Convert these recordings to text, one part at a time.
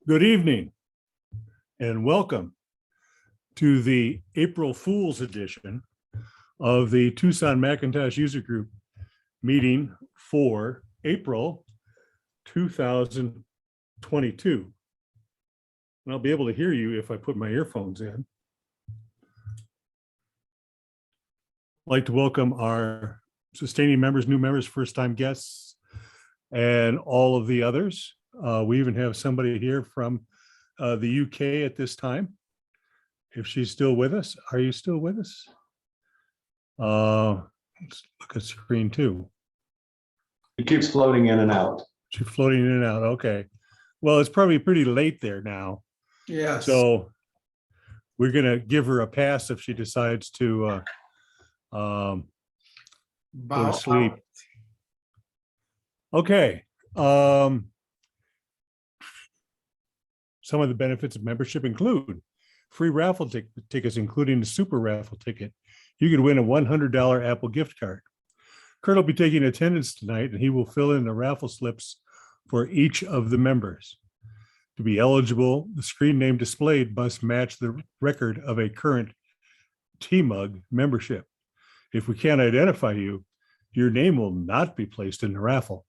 Good evening and welcome to the April Fool's edition of the Tucson Macintosh User Group meeting for April 2022. And I'll be able to hear you if I put my earphones in. I'd like to welcome our sustaining members, new members, first-time guests, and all of the others. We even have somebody here from the UK at this time. If she's still with us, are you still with us? Let's look at screen two. It keeps floating in and out. She's floating in and out. Okay. Well, it's probably pretty late there now. Yes. So we're going to give her a pass if she decides to go to sleep. Okay. Some of the benefits of membership include free raffle tickets, including the super raffle ticket. You could win a $100 Apple gift card. Kurt will be taking attendance tonight, and he will fill in the raffle slips for each of the members. To be eligible, the screen name displayed must match the record of a current TMUG membership. If we can't identify you, your name will not be placed in the raffle.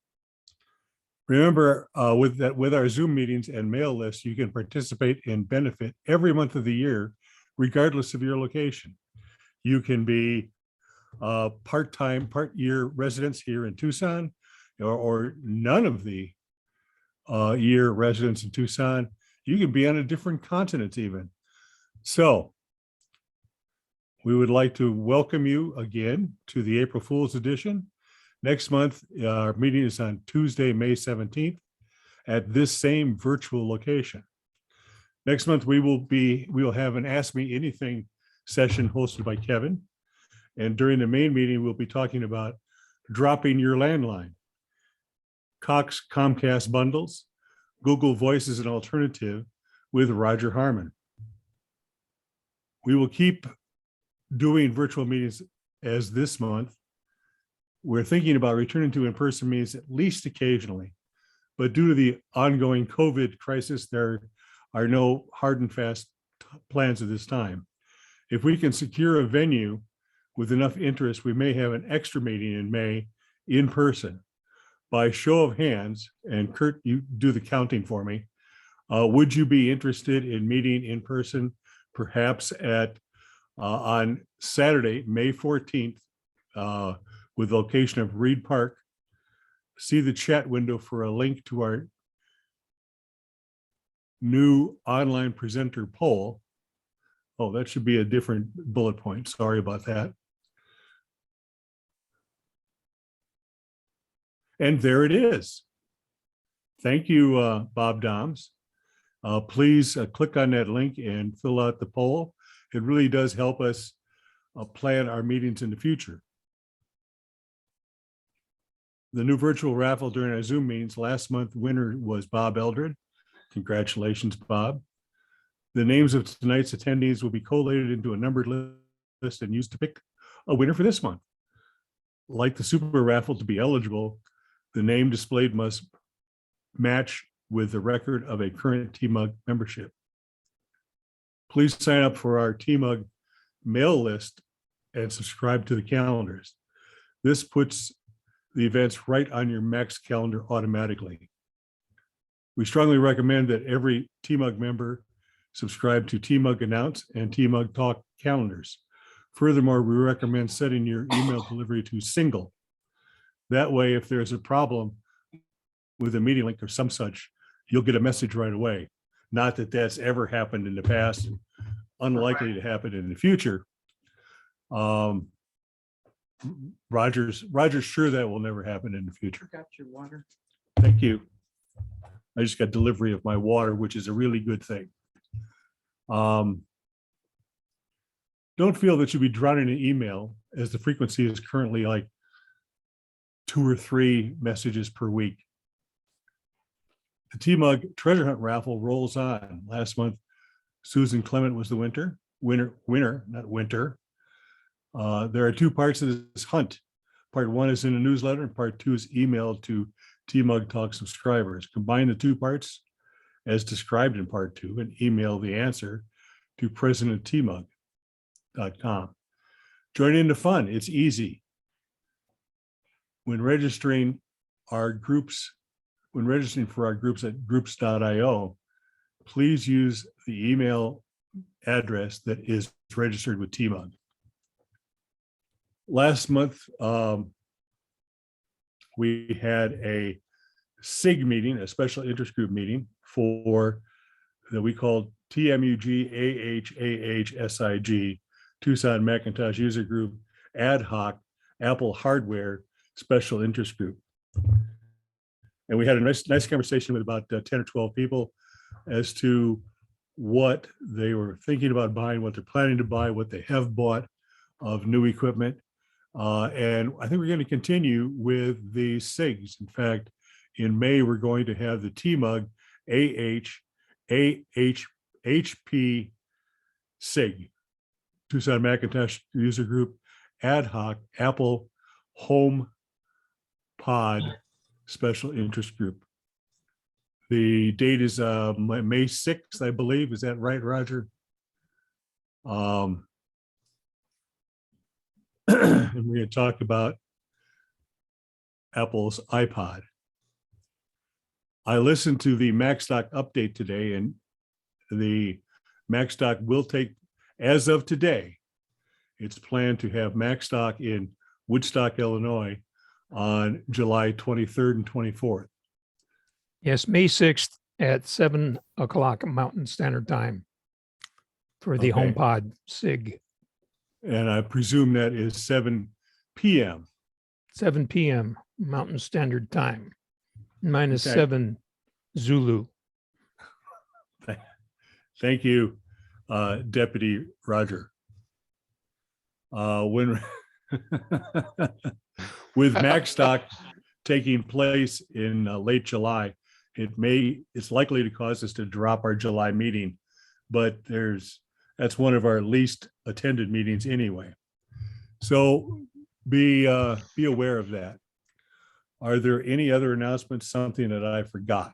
Remember, with our Zoom meetings and mail lists, you can participate and benefit every month of the year, regardless of your location. You can be part-time, part-year residents here in Tucson, or none of the year residents in Tucson. You can be on a different continent even. So we would like to welcome you again to the April Fool's edition. Next month, our meeting is on Tuesday, May 17th at this same virtual location. Next month, we will have an Ask Me Anything session hosted by Kevin. And during the main meeting, we'll be talking about dropping your landline, Cox Comcast bundles, Google Voice as an alternative with Roger Harmon. We will keep doing virtual meetings as this month. We're thinking about returning to in-person meetings at least occasionally, but due to the ongoing COVID crisis, there are no hard and fast plans at this time. If we can secure a venue with enough interest, we may have an extra meeting in May in person. By show of hands, and Kurt, you do the counting for me, would you be interested in meeting in person, perhaps on Saturday, May 14th, with location of Reed Park? See the chat window for a link to our new online presenter poll. Oh, that should be a different bullet point. Sorry about that. And there it is. Thank you, Bob Doms. Please click on that link and fill out the poll. It really does help us plan our meetings in the future. The new virtual raffle during our Zoom meetings last month, winner was Bob Eldred. Congratulations, Bob. The names of tonight's attendees will be collated into a numbered list and used to pick a winner for this month. Like the super raffle, to be eligible, the name displayed must match with the record of a current TMUG membership. Please sign up for our TMUG mail list and subscribe to the calendars. This puts the events right on your Max calendar automatically. We strongly recommend that every TMUG member subscribe to TMUG Announce and TMUG Talk calendars. Furthermore, we recommend setting your email delivery to single. That way, if there's a problem with a meeting link or some such, you'll get a message right away. Not that that's ever happened in the past, and unlikely to happen in the future. Roger's sure that will never happen in the future. Got your water. Thank you. I just got delivery of my water, which is a really good thing. Don't feel that you'll be drowning in email, as the frequency is currently like 2 or 3 messages per week. The TMUG treasure hunt raffle rolls on. Last month, Susan Clement was the winner, not winter. There are 2 parts of this hunt. Part 1 is in a newsletter and part 2 is emailed to TMUG Talk subscribers. Combine the 2 parts as described in part 2 and email the answer to president@tmug.com. Join in the fun. It's easy. When registering for our groups at groups.io, please use the email address that is registered with TMUG. Last month, we had a SIG meeting, a special interest group meeting that we called TMUG AHAH Tucson Macintosh User Group Ad Hoc Apple Hardware Special Interest Group. And we had a nice conversation with about 10 or 12 people as to what they were thinking about buying, what they're planning to buy, what they have bought of new equipment. And I think we're going to continue with the SIGs. In fact, in May, we're going to have the TMUG HP SIG, Tucson Macintosh User Group Ad Hoc Apple Home Pod Special Interest Group. The date is May 6th, I believe. Is that right, Roger? And we're going to talk about Apple's iPod. I listened to the MacStock update today, and the MacStock will take, as of today, it's planned to have MacStock in Woodstock, Illinois on July 23rd and 24th. Yes, May 6th at 7 o'clock Mountain Standard Time for the Okay. HomePod SIG. And I presume that is 7 p.m. 7 p.m. Mountain Standard Time, minus Okay. 7 Zulu. Thank you, Deputy Roger. When with MacStock taking place in late July, it's likely to cause us to drop our July meeting, but that's one of our least attended meetings anyway. So be aware of that. Are there any other announcements, something that I forgot?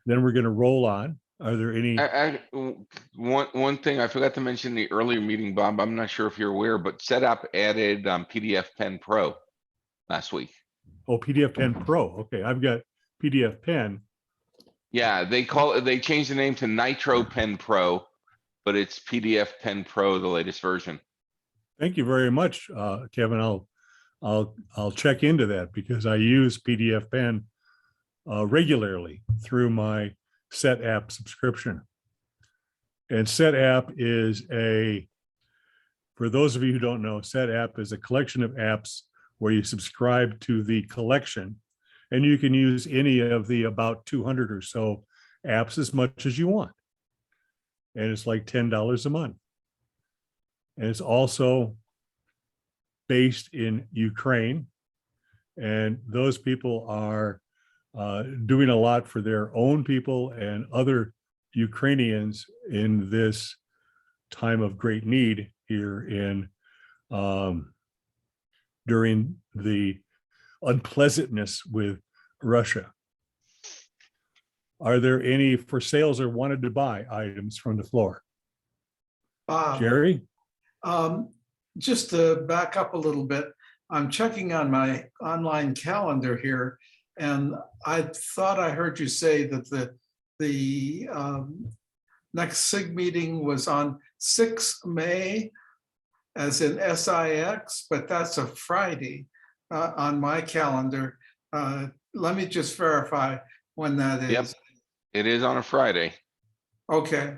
Then we're going to roll on. Are there any? One thing I forgot to mention in the earlier meeting, Bob, I'm not sure if you're aware, but SetApp added PDF Pen Pro last week. Oh, PDF Pen Pro. Okay, I've got PDF Pen. Yeah, they changed the name to Nitro Pen Pro, but it's PDF Pen Pro, the latest version. Thank you very much, Kevin. I'll check into that because I use PDF Pen regularly through my SetApp subscription. And SetApp is for those of you who don't know, SetApp is a collection of apps where you subscribe to the collection, and you can use any of the about 200 or so apps as much as you want. And it's like $10 a month. And it's also based in Ukraine. And those people are doing a lot for their own people and other Ukrainians in this time of great need here in during the unpleasantness with Russia. Are there any for sales or wanted to buy items from the floor? Jerry? Just to back up a little bit, I'm checking on my online calendar here, and I thought I heard you say that the next SIG meeting was on 6 May, as in SIX, but that's a Friday on my calendar. Let me just verify when that is. Yep. It is on a Friday. Okay.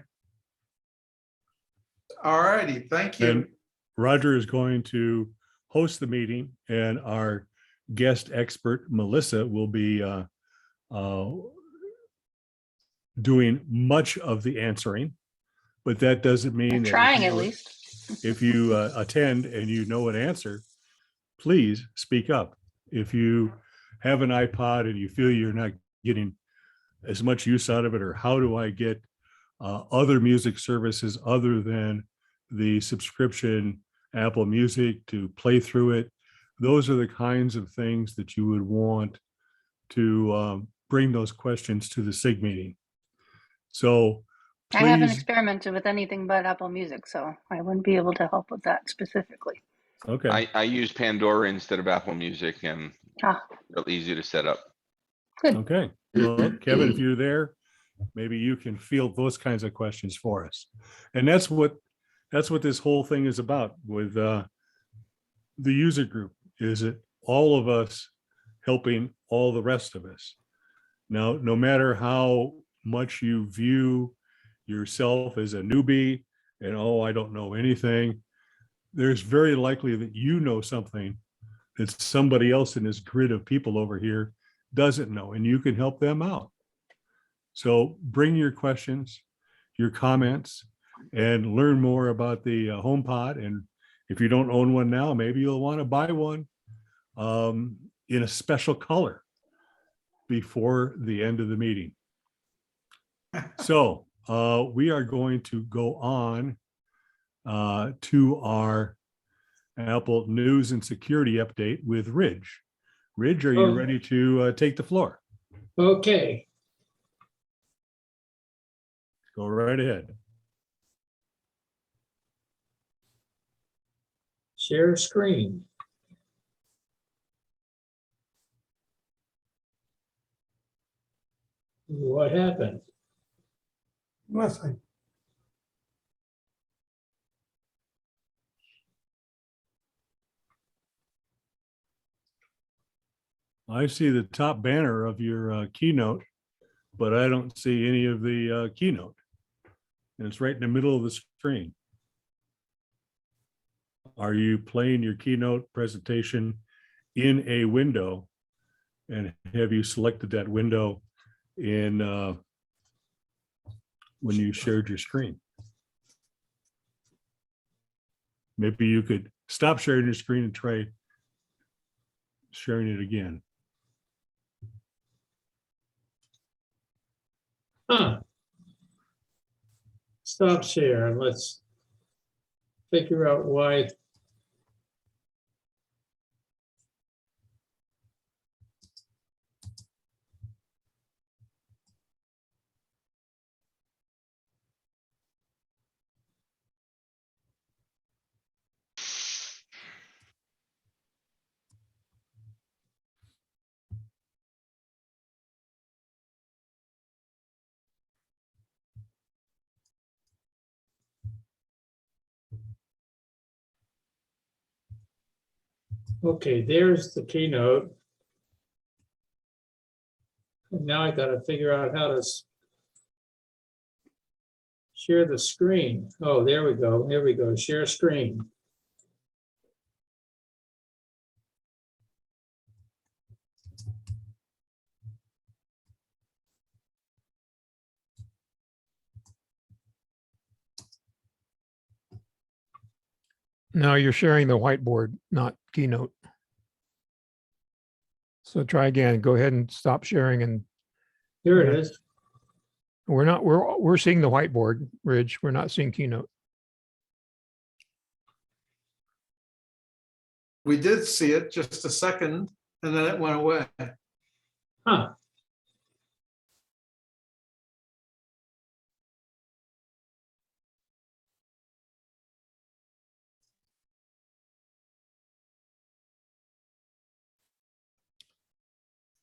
All righty, thank you. And Roger is going to host the meeting, and our guest expert, Melissa, will be doing much of the answering, but that doesn't mean that Trying at least. if you attend and you know an answer, please speak up. If you have an iPod and you feel you're not getting as much use out of it, or how do I get other music services other than the subscription Apple Music to play through it, those are the kinds of things that you would want to bring those questions to the SIG meeting. So I haven't please, experimented with anything but Apple Music, so I wouldn't be able to help with that specifically. okay, I use Pandora instead of Apple Music and Ah, real easy to set up. good. okay. Well, Kevin, if you're there, maybe you can field those kinds of questions for us. And that's what this whole thing is about with the user group, is it all of us helping all the rest of us. Now, no matter how much you view yourself as a newbie and, oh, I don't know anything, there's very likely that you know something that somebody else in this grid of people over here doesn't know, and you can help them out. So bring your questions, your comments, and learn more about the HomePod. And if you don't own one now, maybe you'll want to buy one in a special color before the end of the meeting. So we are going to go on to our Apple News and Security update with Ridge. Ridge, are you Oh. ready to take the floor? Okay, Go right ahead. share screen. What happened? Nothing. I see the top banner of your keynote, but I don't see any of the keynote. And it's right in the middle of the screen. Are you playing your keynote presentation in a window? And have you selected that window in when you shared your screen? Maybe you could stop sharing your screen and try sharing it again. Huh. Stop share and let's figure out why. Okay, there's the keynote. And now I gotta figure out how to share the screen. Oh, there we go. Here we go. Share screen. No, you're sharing the whiteboard, not Keynote. So try again. Go ahead and stop sharing, and Here Yeah. it is. we're seeing the whiteboard, Ridge. We're not seeing Keynote. We did see it just a second and then it went away. Huh.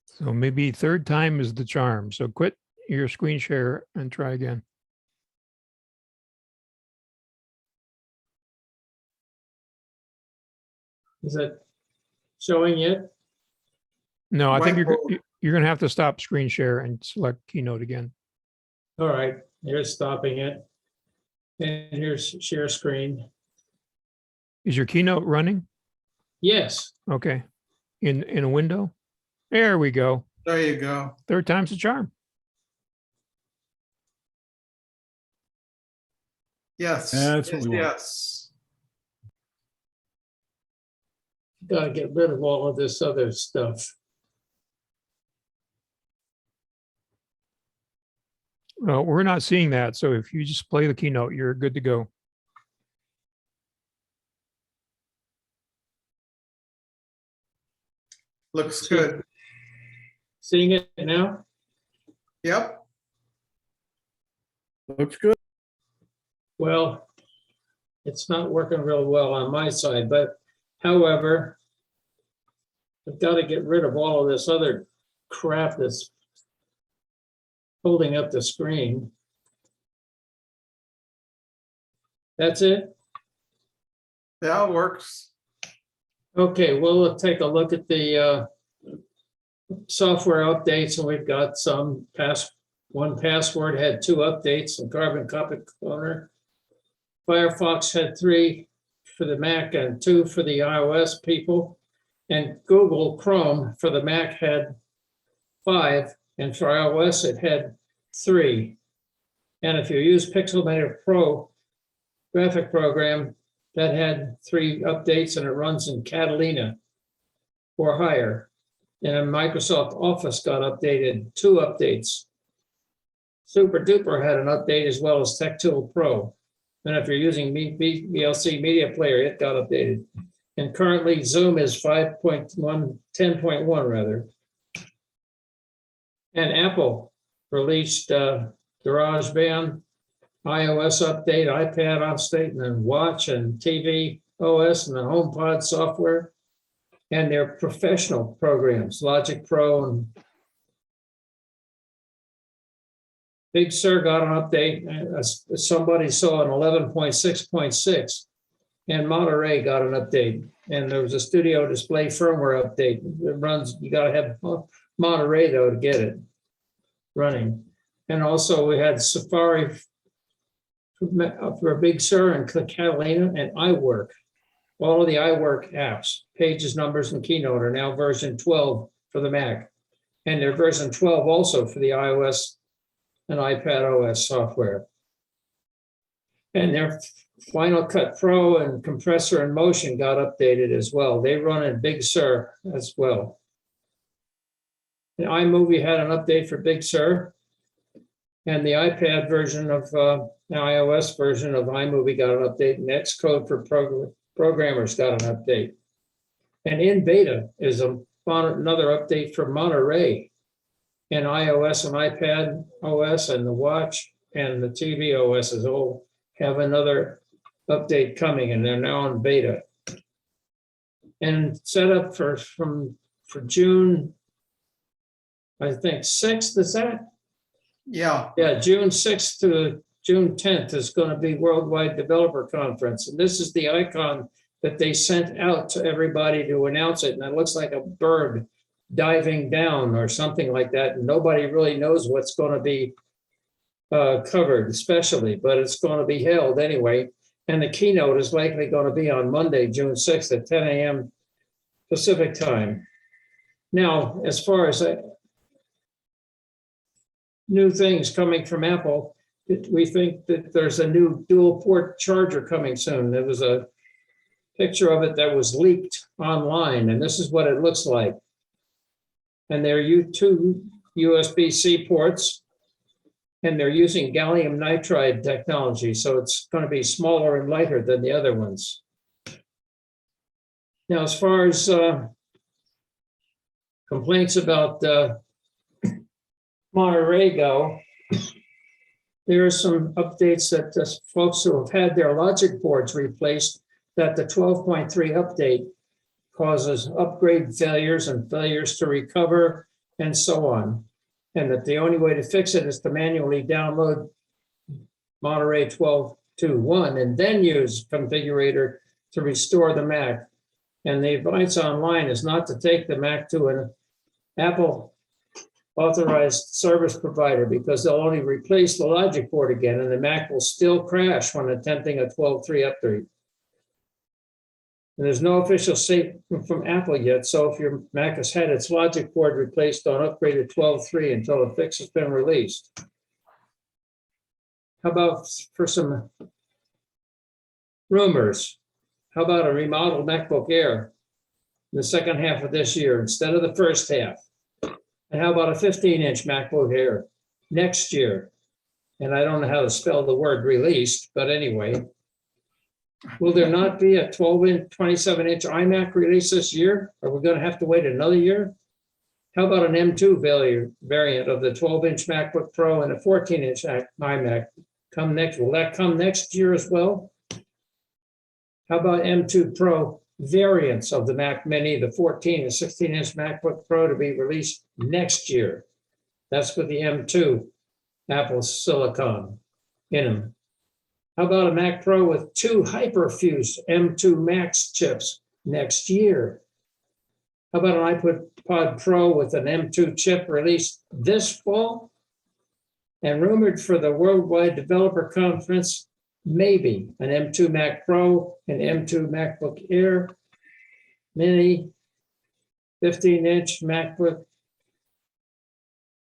So maybe third time is the charm. So quit your screen share and try again. Is it showing it? No, I think Whiteboard. you're going to have to stop screen share and select Keynote again. All right, here's stopping it. And here's share screen. Is your Keynote running? Yes, Okay. In a window? There we go. There you go. Third time's the charm. Yes. That's what we want. Yes. gotta get rid of all of this other stuff. Well, we're not seeing that. So if you just play the Keynote, you're good to go. Looks good. Seeing it now? Yep, Looks good. Well, it's not working real well on my side, but however, I've got to get rid of all of this other crap that's holding up the screen. That's it? that works. Okay, well, we'll take a look at the software updates, and we've got some one password had 2 updates, and Carbon Copy Cloner. Firefox had 3 for the Mac and 2 for the iOS people. And Google Chrome for the Mac had 5, and for iOS it had 3. And if you use Pixelmator Pro graphic program, that had 3 updates, and it runs in Catalina or higher. And Microsoft Office got updated, 2 updates. Super Duper had an update as well as TechTool Pro. And if you're using VLC Media Player, it got updated. And currently Zoom is 5.1, 10.1 rather. And Apple released GarageBand, iOS update, iPad update, and then Watch and TV OS and the HomePod software. And their professional programs, Logic Pro and Big Sur got an update. Somebody saw an 11.6.6, and Monterey got an update. And there was a Studio Display firmware update. It runs, you got to have Monterey though to get it running. And also we had Safari for Big Sur and Catalina and iWork. All of the iWork apps, Pages, Numbers, and Keynote are now version 12 for the Mac. And they're version 12 also for the iOS and iPad OS software. And their Final Cut Pro and Compressor and Motion got updated as well. They run in Big Sur as well. And iMovie had an update for Big Sur. And the iPad version of the iOS version of iMovie got an update, and Xcode for programmers got an update. And in beta is another update for Monterey. And iOS and iPad OS and the Watch and the TV OS all have another update coming, and they're now in beta. And set up for June, I think 6th, is that? Yeah, Yeah, June 6th to June 10th is going to be Worldwide Developer Conference. And this is the icon that they sent out to everybody to announce it. And it looks like a bird diving down or something like that. And nobody really knows what's going to be covered especially, but it's going to be held anyway. And the keynote is likely going to be on Monday, June 6th at 10 a.m. Pacific time. Now, as far as new things coming from Apple, we think that there's a new dual port charger coming soon. There was a picture of it that was leaked online, and this is what it looks like. And there are 2 USB-C ports, and they're using gallium nitride technology, so it's going to be smaller and lighter than the other ones. Now, as far as complaints about Monterey go, there are some updates that folks who have had their logic boards replaced, that the 12.3 update causes upgrade failures and failures to recover and so on. And that the only way to fix it is to manually download Monterey 12.2.1 and then use Configurator to restore the Mac. And the advice online is not to take the Mac to an Apple authorized service provider, because they'll only replace the logic board again, and the Mac will still crash when attempting a 12.3 update. And there's no official statement from Apple yet, so if your Mac has had its logic board replaced, don't upgrade to 12.3 until a fix has been released. How about for some rumors? How about a remodeled MacBook Air in the second half of this year instead of the first half? And how about a 15-inch MacBook Air next year? And I don't know how to spell the word released, but anyway. Will there not be a 12-inch, 27-inch iMac release this year? Are we going to have to wait another year? How about an M2 variant of the 12-inch MacBook Pro and a 14-inch iMac? Will that come next year as well? How about M2 Pro variants of the Mac Mini, the 14 and 16-inch MacBook Pro to be released next year? That's with the M2 Apple Silicon in them. How about a Mac Pro with 2 hyperfused M2 Max chips next year? How about an iPod Pro with an M2 chip released this fall? And rumored for the Worldwide Developer Conference, maybe an M2 Mac Pro, an M2 MacBook Air, Mini, 15-inch MacBook,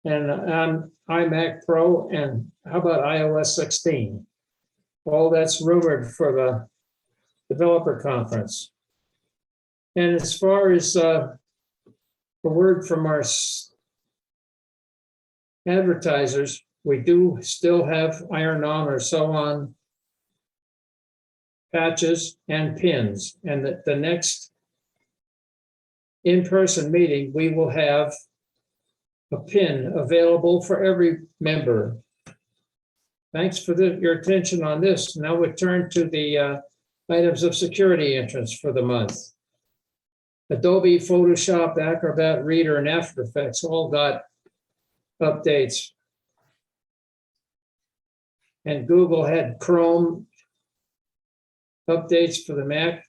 and an iMac Pro, and how about iOS 16? All that's rumored for the developer conference. And as far as a word from our advertisers, we do still have iron-on or sew-on patches and pins. And the next in-person meeting, we will have a pin available for every member. Thanks for your attention on this. Now we turn to the items of security entrance for the month. Adobe, Photoshop, Acrobat, Reader, and After Effects all got updates. And Google had Chrome updates for the Mac.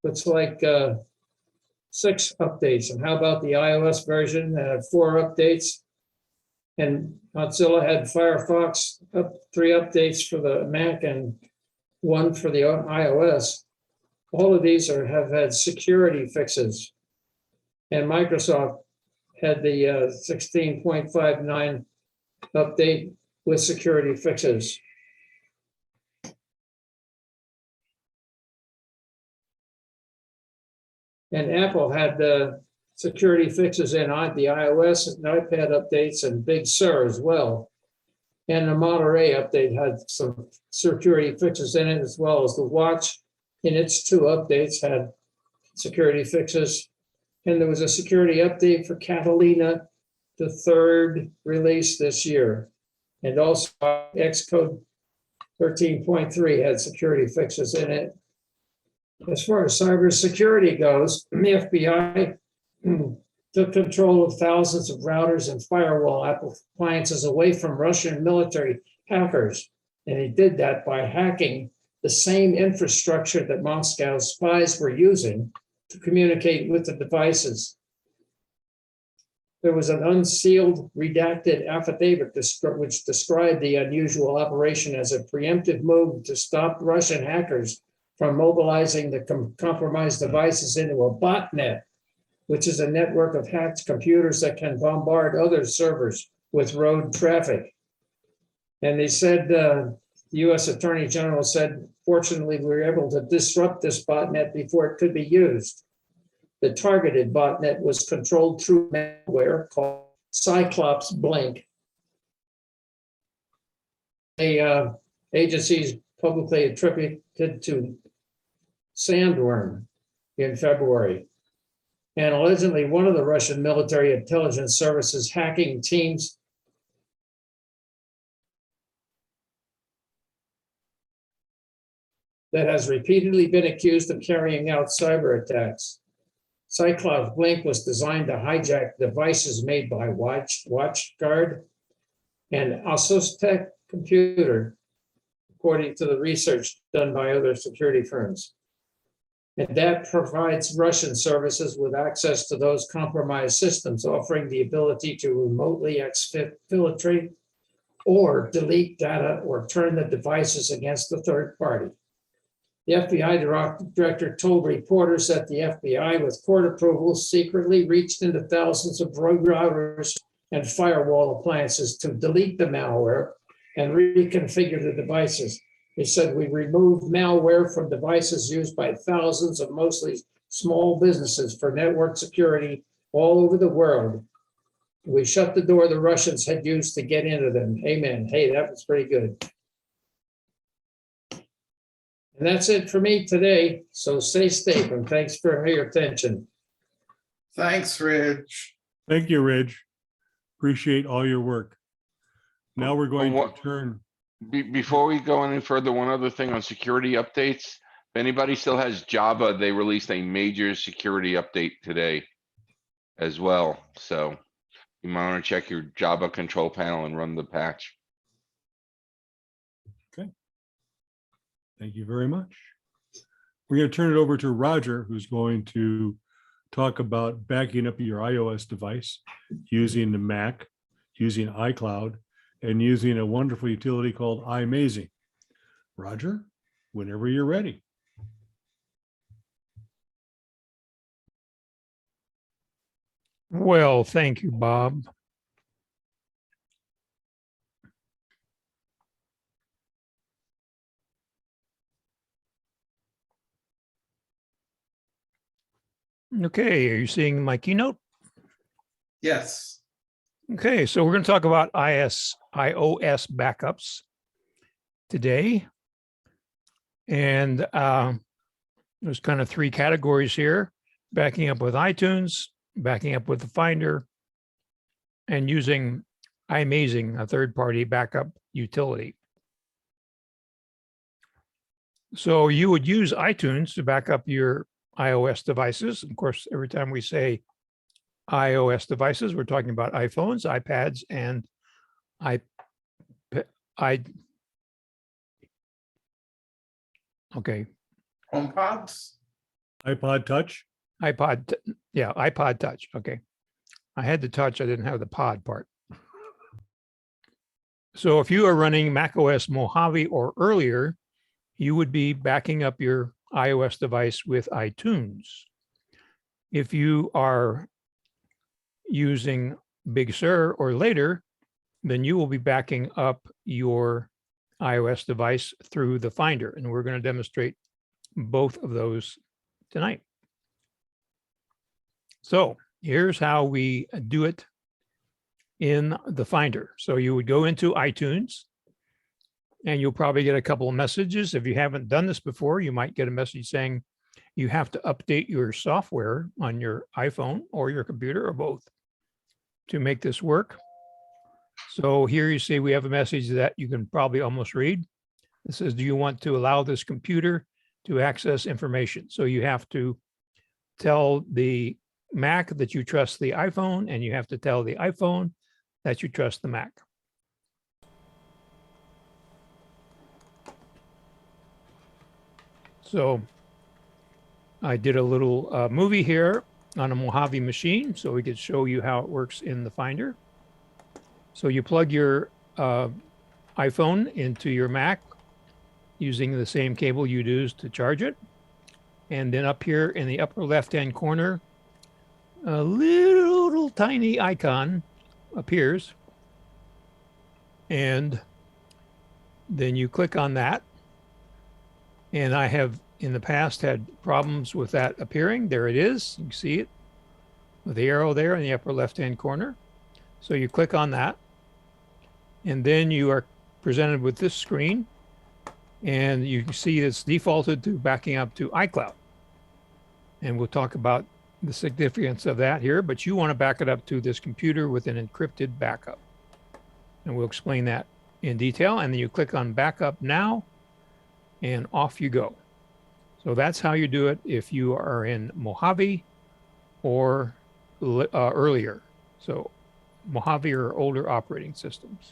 Looks like 6 updates. And how about the iOS version? 4 updates. And Mozilla had Firefox 3 updates for the Mac and 1 for the iOS. All of these have had security fixes. And Microsoft had the 16.59 update with security fixes. And Apple had the security fixes in on the iOS and iPad updates and Big Sur as well. And the Monterey update had some security fixes in it, as well as the watch in its 2 updates had security fixes. And there was a security update for Catalina, the 3rd release this year. And also Xcode 13.3 had security fixes in it. As far as cybersecurity goes, the FBI took control of thousands of routers and firewall appliances away from Russian military hackers. And they did that by hacking the same infrastructure that Moscow's spies were using to communicate with the devices. There was an unsealed, redacted affidavit which described the unusual operation as a preemptive move to stop Russian hackers from mobilizing the compromised devices into a botnet, which is a network of hacked computers that can bombard other servers with road traffic. And they said, the US Attorney General said, fortunately, we were able to disrupt this botnet before it could be used. The targeted botnet was controlled through malware called Cyclops Blink. The agencies publicly attributed to Sandworm in February. And allegedly, one of the Russian military intelligence services hacking teams that has repeatedly been accused of carrying out cyber attacks. Cyclops Blink was designed to hijack devices made by WatchGuard and Asus Computer, according to the research done by other security firms. And that provides Russian services with access to those compromised systems, offering the ability to remotely exfiltrate or delete data or turn the devices against the third party. The FBI director told reporters that the FBI, with court approval, secretly reached into thousands of routers and firewall appliances to delete the malware and reconfigure the devices. They said, we removed malware from devices used by thousands of mostly small businesses for network security all over the world. We shut the door the Russians had used to get into them. Amen. Hey, that was pretty good. And that's it for me today. So stay safe and thanks for your attention. Thanks, Rich. Thank you, Ridge. Appreciate all your work. Now we're going to what- turn. Before we go any further, one other thing on security updates. If anybody still has Java, they released a major security update today as well. So you might want to check your Java control panel and run the patch. Thank you very much. We're going to turn it over to Roger, who's going to talk about backing up your iOS device using the Mac, using iCloud, and using a wonderful utility called iMazing. Roger, whenever you're ready. Well, thank you, Bob. Okay, are you seeing my keynote? Yes. Okay, so we're going to talk about iOS backups today. And there's kind of three categories here: backing up with iTunes, backing up with the Finder, and using iMazing, a third-party backup utility. So you would use iTunes to back up your iOS devices. Of course, every time we say iOS devices, we're talking about iPhones, iPads, and okay, HomePods? iPod Touch. iPod Touch. Okay. I had the touch, I didn't have the pod part. So if you are running macOS Mojave or earlier, you would be backing up your iOS device with iTunes. If you are using Big Sur or later, then you will be backing up your iOS device through the Finder. And we're going to demonstrate both of those tonight. So here's how we do it in the Finder. So you would go into iTunes and you'll probably get a couple of messages. If you haven't done this before, you might get a message saying you have to update your software on your iPhone or your computer or both to make this work. So here you see we have a message that you can probably almost read. It says, do you want to allow this computer to access information? So you have to tell the Mac that you trust the iPhone, and you have to tell the iPhone that you trust the Mac. So I did a little movie here on a Mojave machine so we could show you how it works in the Finder. So you plug your iPhone into your Mac using the same cable you'd use to charge it. And then up here in the upper left-hand corner, a little tiny icon appears. And then you click on that. And I have in the past had problems with that appearing. There it is. You can see it with the arrow there in the upper left-hand corner. So you click on that. And then you are presented with this screen. And you can see it's defaulted to backing up to iCloud. And we'll talk about the significance of that here, but you want to back it up to this computer with an encrypted backup. And we'll explain that in detail. And then you click on Backup Now, and off you go. So that's how you do it if you are in Mojave or earlier. So Mojave or older operating systems.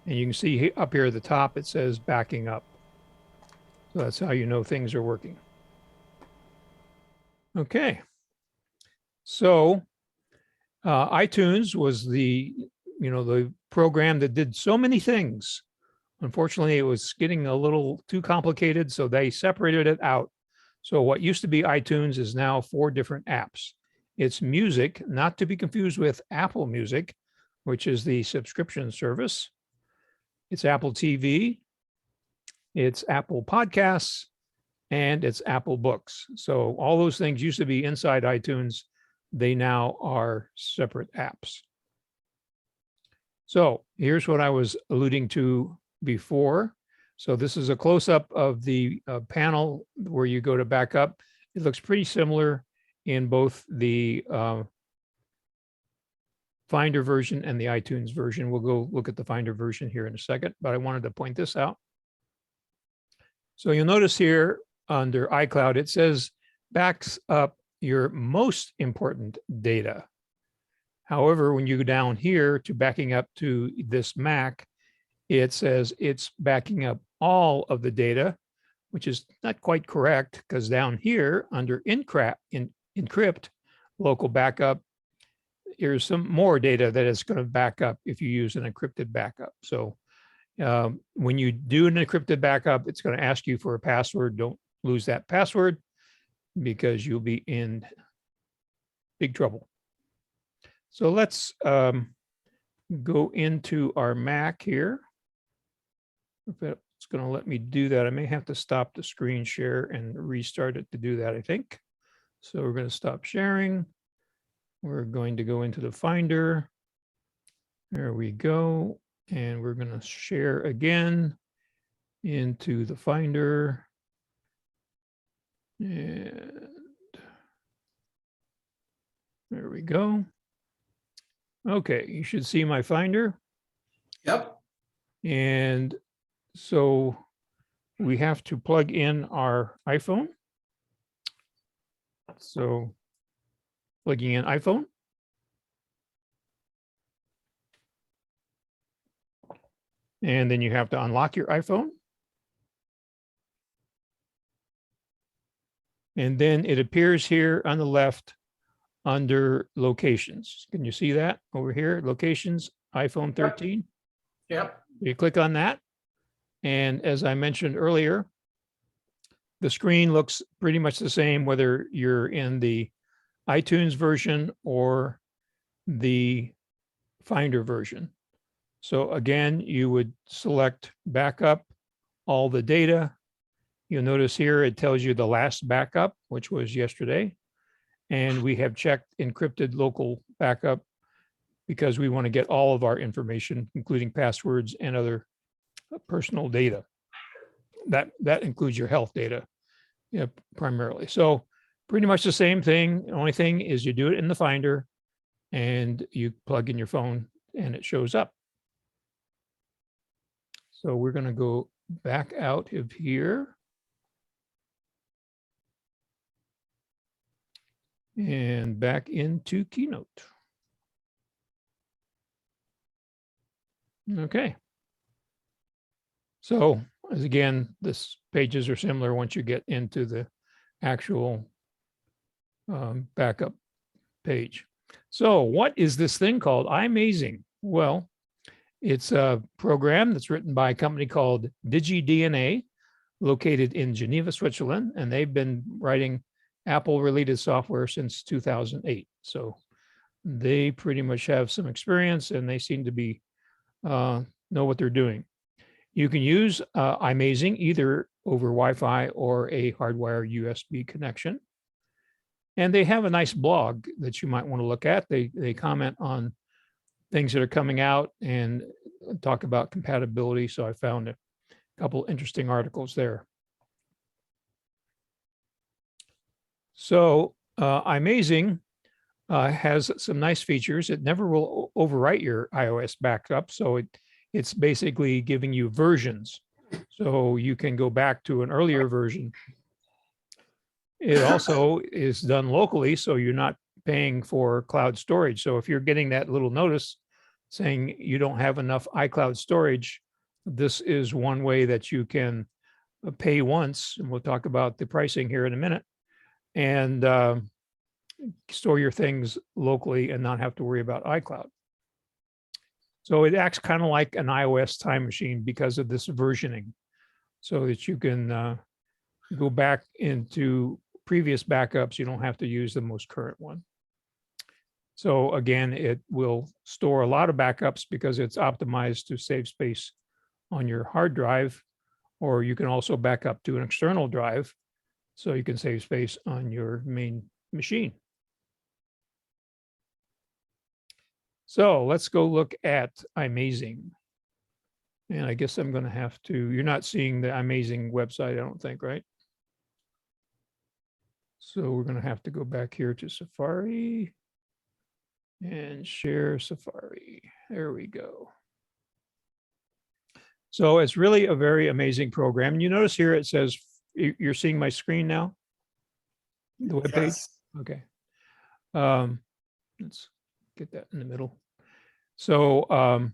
And you can see up here at the top, it says backing up. So that's how you know things are working. Okay. So iTunes was the program that did so many things. Unfortunately, it was getting a little too complicated, so they separated it out. So what used to be iTunes is now 4 different apps. It's Music, not to be confused with Apple Music, which is the subscription service. It's Apple TV, it's Apple Podcasts, and it's Apple Books. So all those things used to be inside iTunes. They now are separate apps. So here's what I was alluding to before. So this is a close-up of the panel where you go to backup. It looks pretty similar in both the Finder version and the iTunes version. We'll go look at the Finder version here in a second, but I wanted to point this out. So you'll notice here under iCloud, it says backs up your most important data. However, when you go down here to backing up to this Mac, it says it's backing up all of the data, which is not quite correct, because down here under encrypt local backup, here's some more data that it's going to back up if you use an encrypted backup. So when you do an encrypted backup, it's going to ask you for a password. Don't lose that password because you'll be in big trouble. So let's go into our Mac here. If it's going to let me do that, I may have to stop the screen share and restart it to do that, I think. So we're going to stop sharing. We're going to go into the Finder. There we go. And we're going to share again into the Finder. And there we go. Okay, you should see my Finder. Yep. And so we have to plug in our iPhone. So plugging in iPhone. And then you have to unlock your iPhone. And then it appears here on the left under locations. Can you see that over here? Locations, iPhone 13. Yep. You click on that. And as I mentioned earlier, the screen looks pretty much the same, whether you're in the iTunes version or the Finder version. So again, you would select backup all the data. You'll notice here it tells you the last backup, which was yesterday. And we have checked encrypted local backup because we want to get all of our information, including passwords and other personal data. That includes your health data, primarily. So pretty much the same thing. The only thing is you do it in the Finder and you plug in your phone and it shows up. So we're going to go back out of here. And back into Keynote. Okay. So as again, this pages are similar once you get into the actual backup page. So what is this thing called iMazing? Well, it's a program that's written by a company called DigiDNA, located in Geneva, Switzerland, and they've been writing Apple-related software since 2008. So they pretty much have some experience and they seem to be know what they're doing. You can use iMazing either over Wi-Fi or a hardwire USB connection. And they have a nice blog that you might want to look at. They comment on things that are coming out and talk about compatibility. So I found a couple interesting articles there. So iMazing has some nice features. It never will overwrite your iOS backup. So it's basically giving you versions. So you can go back to an earlier version. It also is done locally, so you're not paying for cloud storage. So if you're getting that little notice saying you don't have enough iCloud storage, this is one way that you can pay once, and we'll talk about the pricing here in a minute, and store your things locally and not have to worry about iCloud. So it acts kind of like an iOS time machine because of this versioning, so that you can go back into previous backups. You don't have to use the most current one. So again, it will store a lot of backups because it's optimized to save space on your hard drive, or you can also back up to an external drive so you can save space on your main machine. So let's go look at iMazing. And I guess I'm going to have to, you're not seeing the iMazing website, I don't think, right? So we're going to have to go back here to Safari. and share Safari. There we go. So it's really a very amazing program. And you notice here it says, you're seeing my screen now? The web page? Yes. Okay. Let's get that in the middle. So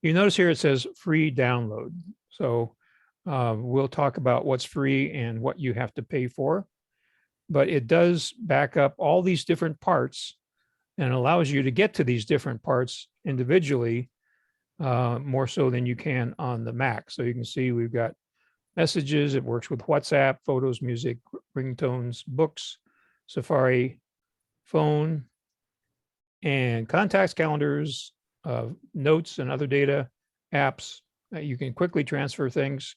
you notice here it says free download. So we'll talk about what's free and what you have to pay for. But it does back up all these different parts and allows you to get to these different parts individually more so than you can on the Mac. So you can see we've got messages. It works with WhatsApp, photos, music, ringtones, books, Safari, phone, and contacts, calendars, notes, and other data, apps. You can quickly transfer things.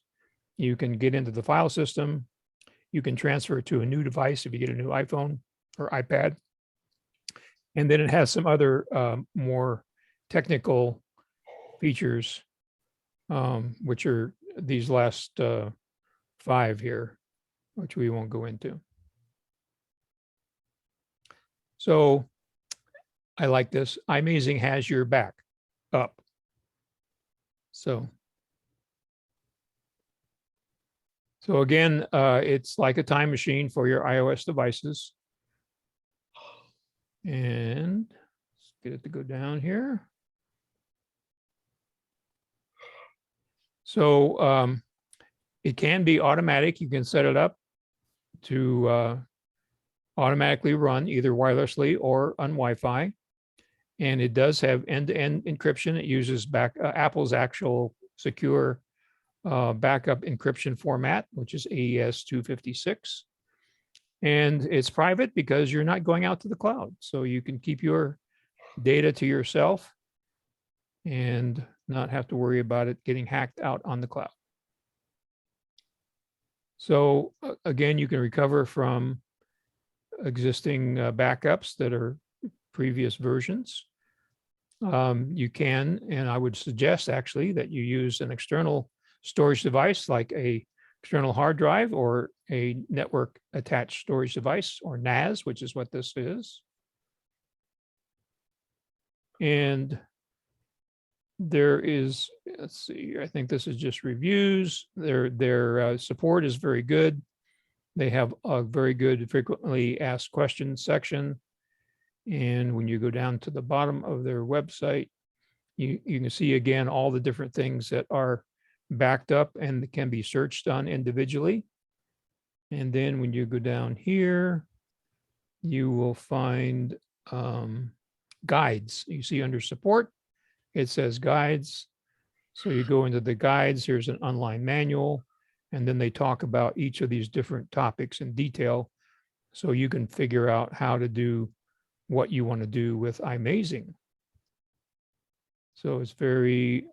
You can get into the file system. You can transfer to a new device if you get a new iPhone or iPad. And then it has some other more technical features, which are these last 5 here, which we won't go into. So I like this. iMazing has your back up. So again, it's like a time machine for your iOS devices. And let's get it to go down here. So it can be automatic. You can set it up to automatically run either wirelessly or on Wi-Fi. And it does have end-to-end encryption. It uses Apple's actual secure backup encryption format, which is AES 256. And it's private because you're not going out to the cloud. So you can keep your data to yourself and not have to worry about it getting hacked out on the cloud. So again, you can recover from existing backups that are previous versions. You can, and I would suggest actually that you use an external storage device like a external hard drive or a network attached storage device, or NAS, which is what this is. And there is, let's see, I think this is just reviews. Their support is very good. They have a very good frequently asked questions section. And when you go down to the bottom of their website, you can see again all the different things that are backed up and can be searched on individually. And then when you go down here, you will find guides. You see under support, it says guides. So you go into the guides, here's an online manual, and then they talk about each of these different topics in detail. So you can figure out how to do what you want to do with iMazing. So it's very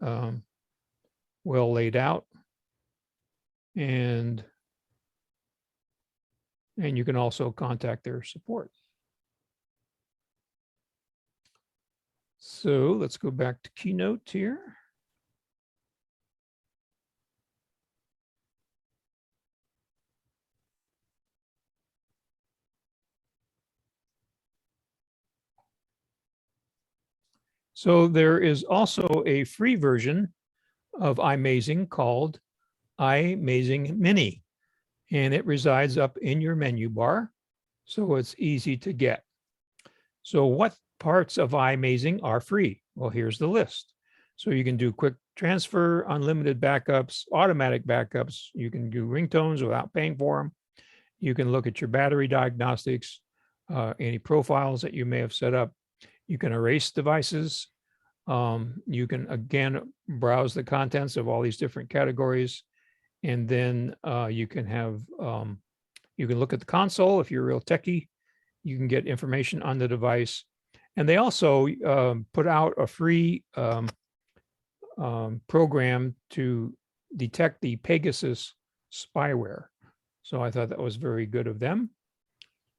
well laid out. And you can also contact their support. So let's go back to Keynote here. So there is also a free version of iMazing called iMazing Mini, and it resides up in your menu bar, so it's easy to get. So what parts of iMazing are free? Well, here's the list. So you can do quick transfer, unlimited backups, automatic backups. You can do ringtones without paying for them. You can look at your battery diagnostics, any profiles that you may have set up. You can erase devices. You can, again, browse the contents of all these different categories. And then you can have, you can look at the console if you're a real techie. You can get information on the device. And they also put out a free program to detect the Pegasus spyware. So I thought that was very good of them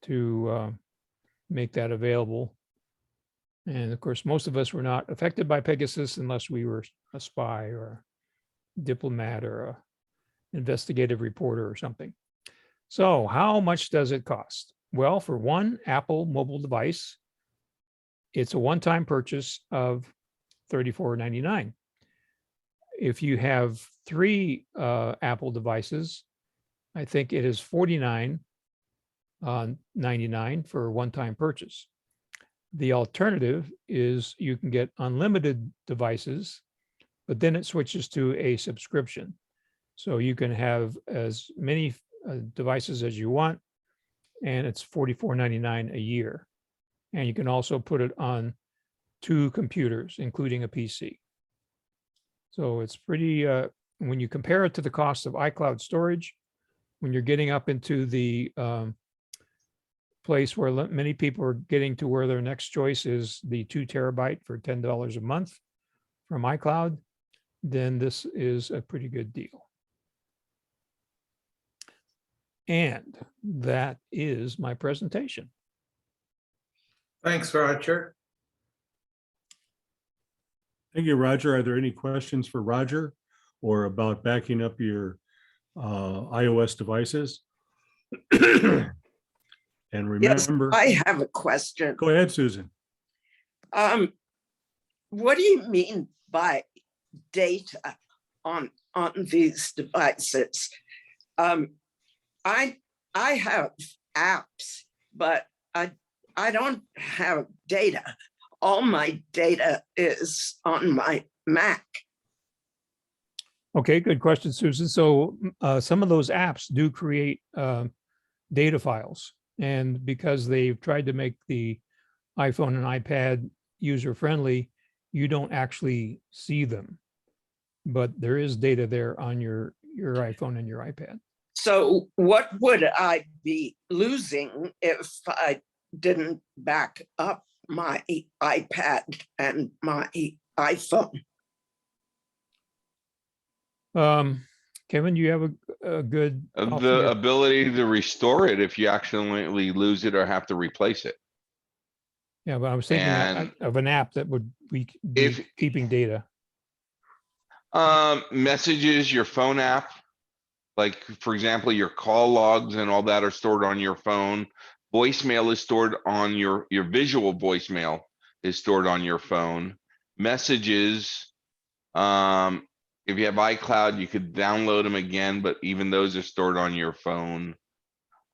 to make that available. And of course, most of us were not affected by Pegasus unless we were a spy or a diplomat or a investigative reporter or something. So how much does it cost? Well, for one Apple mobile device, it's a one-time purchase of $34.99. If you have 3 Apple devices, I think it is $49.99 for a one-time purchase. The alternative is you can get unlimited devices, but then it switches to a subscription. So you can have as many devices as you want, and it's $44.99 a year. And you can also put it on 2 computers, including a PC. So it's pretty, when you compare it to the cost of iCloud storage, when you're getting up into the place where many people are getting to where their next choice is the 2 terabyte for $10 a month from iCloud, then this is a pretty good deal. And that is my presentation. Thanks, Roger. Thank you, Roger. Are there any questions for Roger or about backing up your iOS devices? And Yes, remember, I have a question. go ahead, Susan. What do you mean by data on these devices? I have apps, but I don't have data. All my data is on my Mac. Okay, good question, Susan. So some of those apps do create data files. And because they've tried to make the iPhone and iPad user-friendly, you don't actually see them. But there is data there on your iPhone and your iPad. So what would I be losing if I didn't back up my iPad and my iPhone? Kevin, you have a good The alternate? ability to restore it if you accidentally lose it or have to replace it. Yeah, but I was thinking And of an app that would be if- keeping data. Messages, your phone app, like for example, your call logs and all that are stored on your phone. Voicemail is stored on your visual voicemail is stored on your phone. Messages, if you have iCloud, you could download them again, but even those are stored on your phone.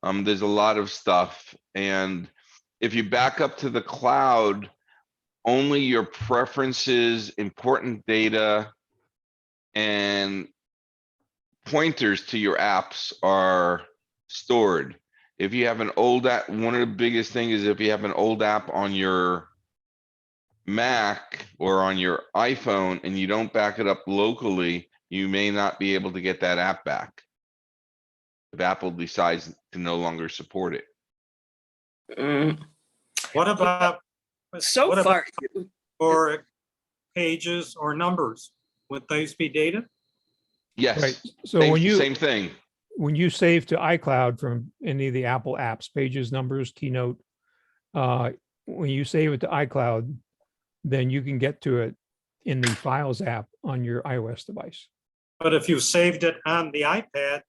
There's a lot of stuff. And if you back up to the cloud, only your preferences, important data, and pointers to your apps are stored. If you have an old app, one of the biggest things is if you have an old app on your Mac or on your iPhone and you don't back it up locally, you may not be able to get that app back if Apple decides to no longer support it. Mm, What about? So what about far, for pages or numbers? Would those be data? Yes, Right. So same thing. when you save to iCloud from any of the Apple apps, Pages, Numbers, Keynote, when you save it to iCloud, then you can get to it in the Files app on your iOS device. But if you've saved it on the iPad,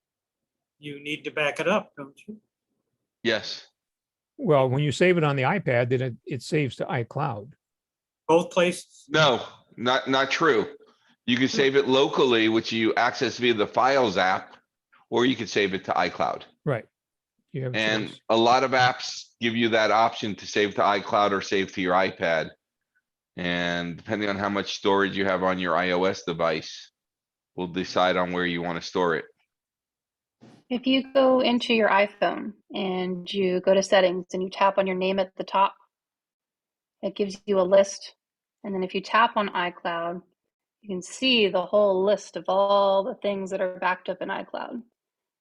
you need to back it up, don't you? Yes. Well, when you save it on the iPad, then it saves to iCloud. Both places? No, not true. You can save it locally, which you access via the Files app, or you could save it to iCloud. Right. You have a And choice. a lot of apps give you that option to save to iCloud or save to your iPad. And depending on how much storage you have on your iOS device, will decide on where you want to store it. If you go into your iPhone and you go to settings and you tap on your name at the top, it gives you a list. And then if you tap on iCloud, you can see the whole list of all the things that are backed up in iCloud.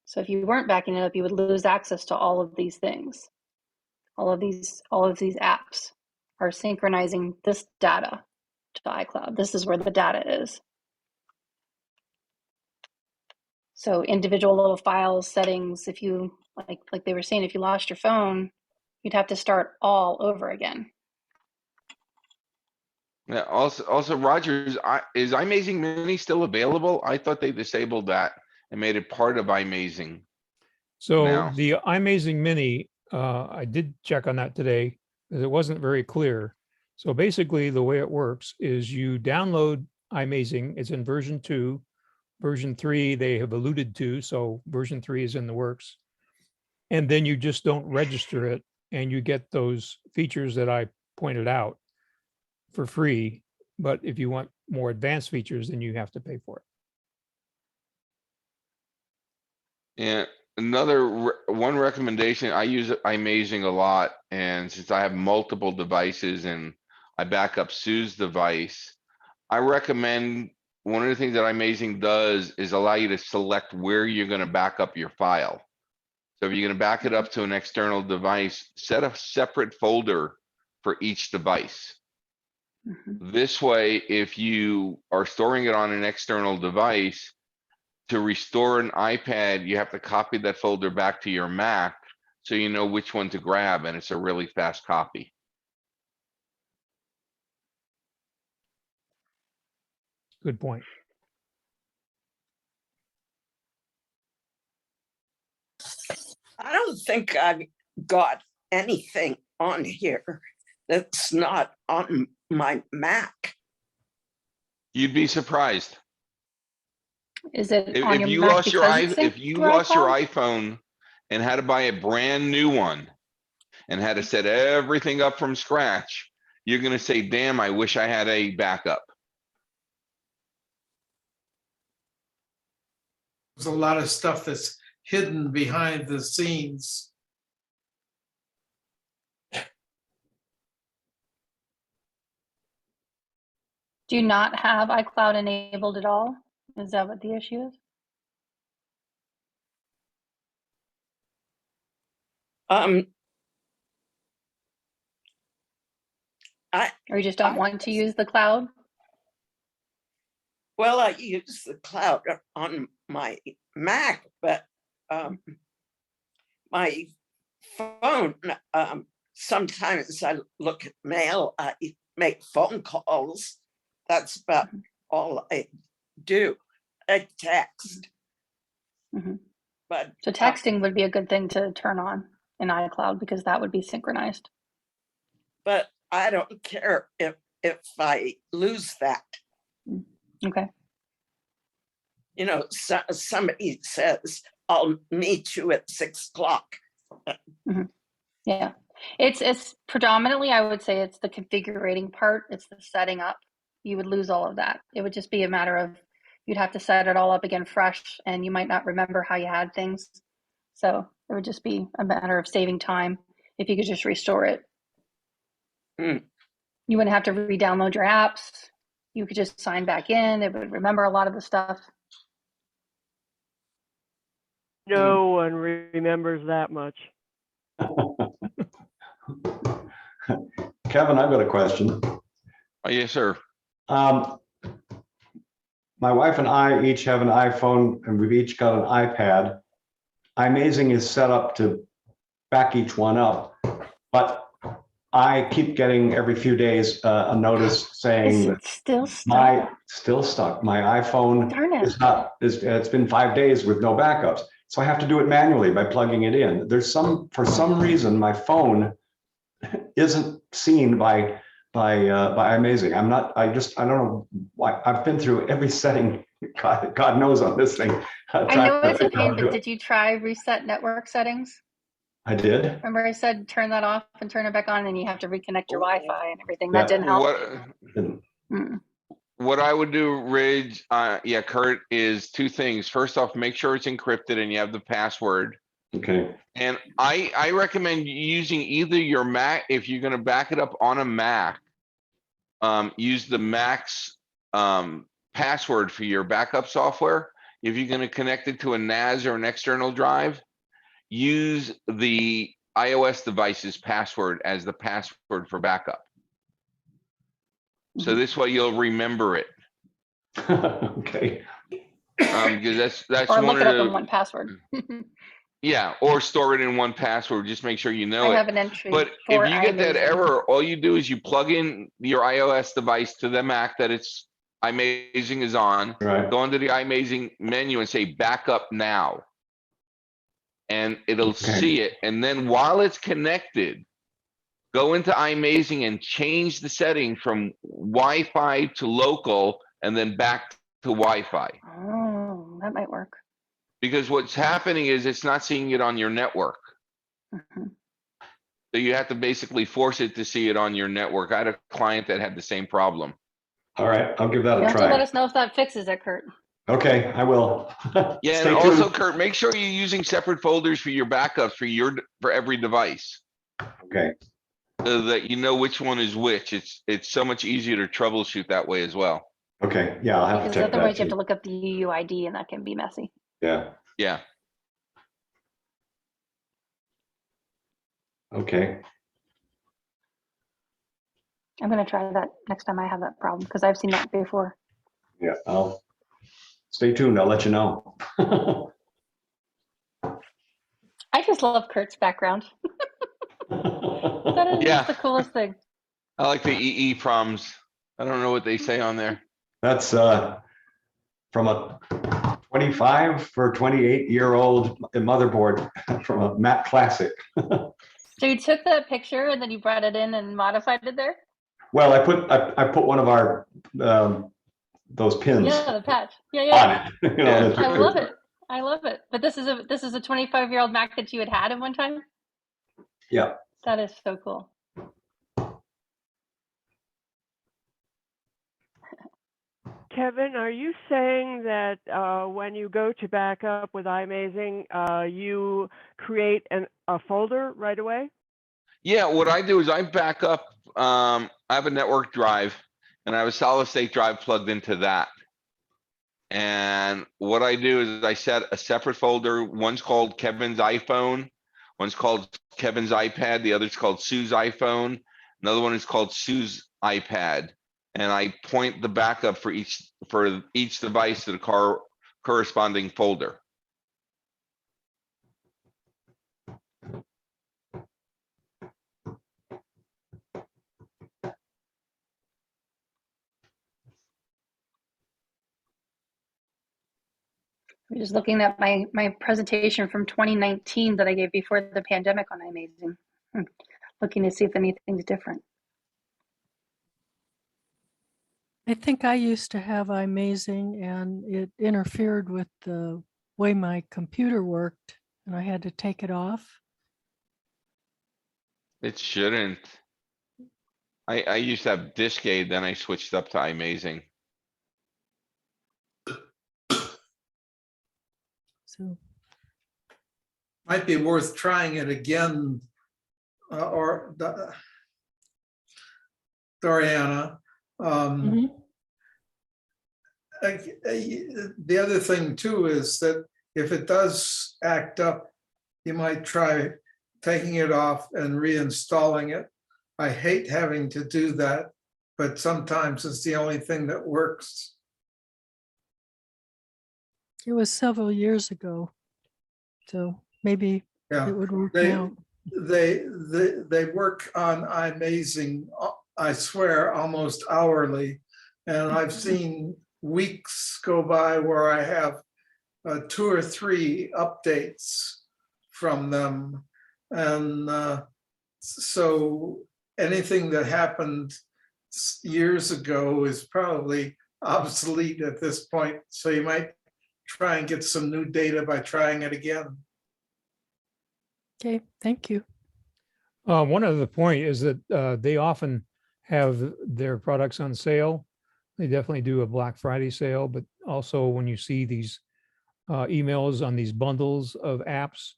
So if you weren't backing it up, you would lose access to all of these things. All of these apps are synchronizing this data to iCloud. This is where the data is. So individual little files, settings, if you, like they were saying, if you lost your phone, you'd have to start all over again. Yeah, also Rogers, is iMazing Mini still available? I thought they disabled that and made it part of iMazing. So now. the iMazing Mini, I did check on that today because it wasn't very clear. So basically, the way it works is you download iMazing. It's in version 2. Version 3, they have alluded to, so version 3 is in the works. And then you just don't register it, and you get those features that I pointed out for free. But if you want more advanced features, then you have to pay for it. And one recommendation, I use iMazing a lot, and since I have multiple devices and I back up Sue's device, I recommend, one of the things that iMazing does is allow you to select where you're gonna back up your file. So if you're gonna back it up to an external device, set a separate folder for each device. Mhm. This way, if you are storing it on an external device, to restore an iPad, you have to copy that folder back to your Mac so you know which one to grab, and it's a really fast copy. Good point. I don't think I've got anything on here that's not on my Mac. You'd be surprised. Is it If on if your you Mac lost your because it's if synced you to lost your iCloud? iPhone and had to buy a brand new one and had to set everything up from scratch, you're gonna say, damn, I wish I had a backup. There's a lot of stuff that's hidden behind the scenes. Do you not have iCloud enabled at all? Is that what the issue is? I Or you just don't want to use the cloud? Well, I use the cloud on my Mac, but my phone, sometimes I look at mail, I make phone calls. That's about all I do. I text. Mhm. But So texting would be a good thing to turn on in iCloud because that would be synchronized. but I don't care if I lose that. Okay. You know, somebody says, I'll meet you at 6 o'clock. Yeah. It's predominantly, I would say it's the configurating part. It's the setting up. You would lose all of that. It would just be a matter of you'd have to set it all up again fresh, and you might not remember how you had things. So it would just be a matter of saving time if you could just restore it. Hmm. You wouldn't have to re-download your apps. You could just sign back in. It would remember a lot of the stuff. No one remembers that much. Kevin, I've got a question. Oh, yes, sir. My wife and I each have an iPhone and we've each got an iPad. iMazing is set up to back each one up, but I keep getting every few days a notice saying Is that it still stuck? my still stuck. My iPhone Darn it. is not, it's been 5 days with no backups. So I have to do it manually by plugging it in. For some reason, my phone isn't seen by iMazing. I don't know why. I've been through every setting, God knows, on this thing. I know it's a pain, but did you try reset network settings? I did. Remember I said turn that off and turn it back on, and you have to reconnect your Wi-Fi and everything. Yeah. That didn't help. What I would do, Ridge, yeah, Kurt, is two things. First off, make sure it's encrypted and you have the password. Okay. And I recommend using either your Mac, if you're gonna back it up on a Mac, use the Mac's password for your backup software. If you're gonna connect it to a NAS or an external drive, use the iOS device's password as the password for backup. So this way you'll remember it. Okay. Because that's Or one look of it up in the, one password. yeah, or store it in one password. Just make sure you know I it. have an entry But for if you get that iMazing. error, all you do is you plug in your iOS device to the Mac that it's iMazing is on. Right. Go into the iMazing menu and say backup now. And it'll see it. And then while it's connected, Go into iMazing and change the setting from Wi-Fi to local and then back to Wi-Fi. Oh, that might work. Because what's happening is it's not seeing it on your network. Mhm. So you have to basically force it to see it on your network. I had a client that had the same problem. All right, I'll give that You'll a have to let try. us know if that fixes it, Kurt. Okay, I will. Yeah, Stay and also, tuned. Kurt, make sure you're using separate folders for your backups for every device, Okay, so that you know which one is which. It's so much easier to troubleshoot that way as well. okay, yeah, I'll have to Because check that otherwise you have to too. look up the UUID and that can be messy. Yeah, Yeah. okay. I'm going to try that next time I have that problem because I've seen that before. Yeah, I'll stay tuned. I'll let you know. I just love Kurt's background. That is Yeah. just the coolest thing. I like the EE proms. I don't know what they say on there. That's from a 25 for 28-year-old motherboard from a Mac Classic. So you took that picture and then you brought it in and modified it there? Well, I put one of our those pins Yeah, the patch. Yeah, on yeah. it. You know, Yeah. and I love it. I love it. But this is a 25-year-old Mac that you had at one time? Yeah. That is so cool. Kevin, are you saying that when you go to back up with iMazing, you create a folder right away? Yeah, what I do is I back up, I have a network drive and I have a solid state drive plugged into that. And what I do is I set a separate folder. One's called Kevin's iPhone. One's called Kevin's iPad. The other's called Sue's iPhone. Another one is called Sue's iPad. And I point the backup for each device to the corresponding folder. I'm just looking at my presentation from 2019 that I gave before the pandemic on iMazing. Looking to see if anything's different. I think I used to have iMazing and it interfered with the way my computer worked and I had to take it off. It shouldn't. I used to have Diskade, then I switched up to iMazing. So Might be worth trying it again, Doriana. mhm. The other thing too is that if it does act up, you might try taking it off and reinstalling it. I hate having to do that, but sometimes it's the only thing that works. It was several years ago. So maybe Yeah, it would work they now. they work on iMazing, I swear, almost hourly, and I've seen weeks go by where I have 2 or 3 updates from them, and so anything that happened years ago is probably obsolete at this point. So you might try and get some new data by trying it again. Okay, thank you. One other point is that they often have their products on sale. They definitely do a Black Friday sale, but also when you see these emails on these bundles of apps,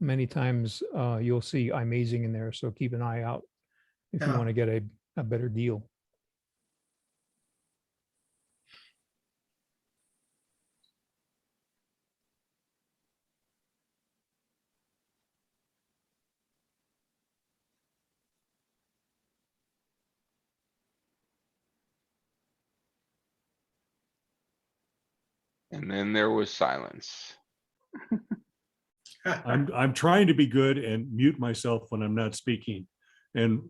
many times you'll see iMazing in there. So keep an eye out if you Yeah. want to get a better deal. And then there was silence. I'm trying to be good and mute myself when I'm not speaking. And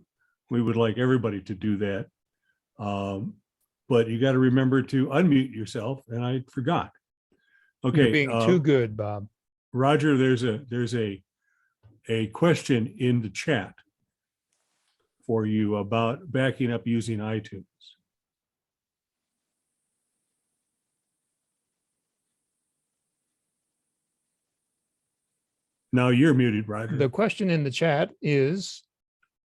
we would like everybody to do that. But you got to remember to unmute yourself, and I forgot. Okay. You're being too good, Bob. Roger, there's a question in the chat. for you about backing up using iTunes. Now you're muted, Roger. The question in the chat is,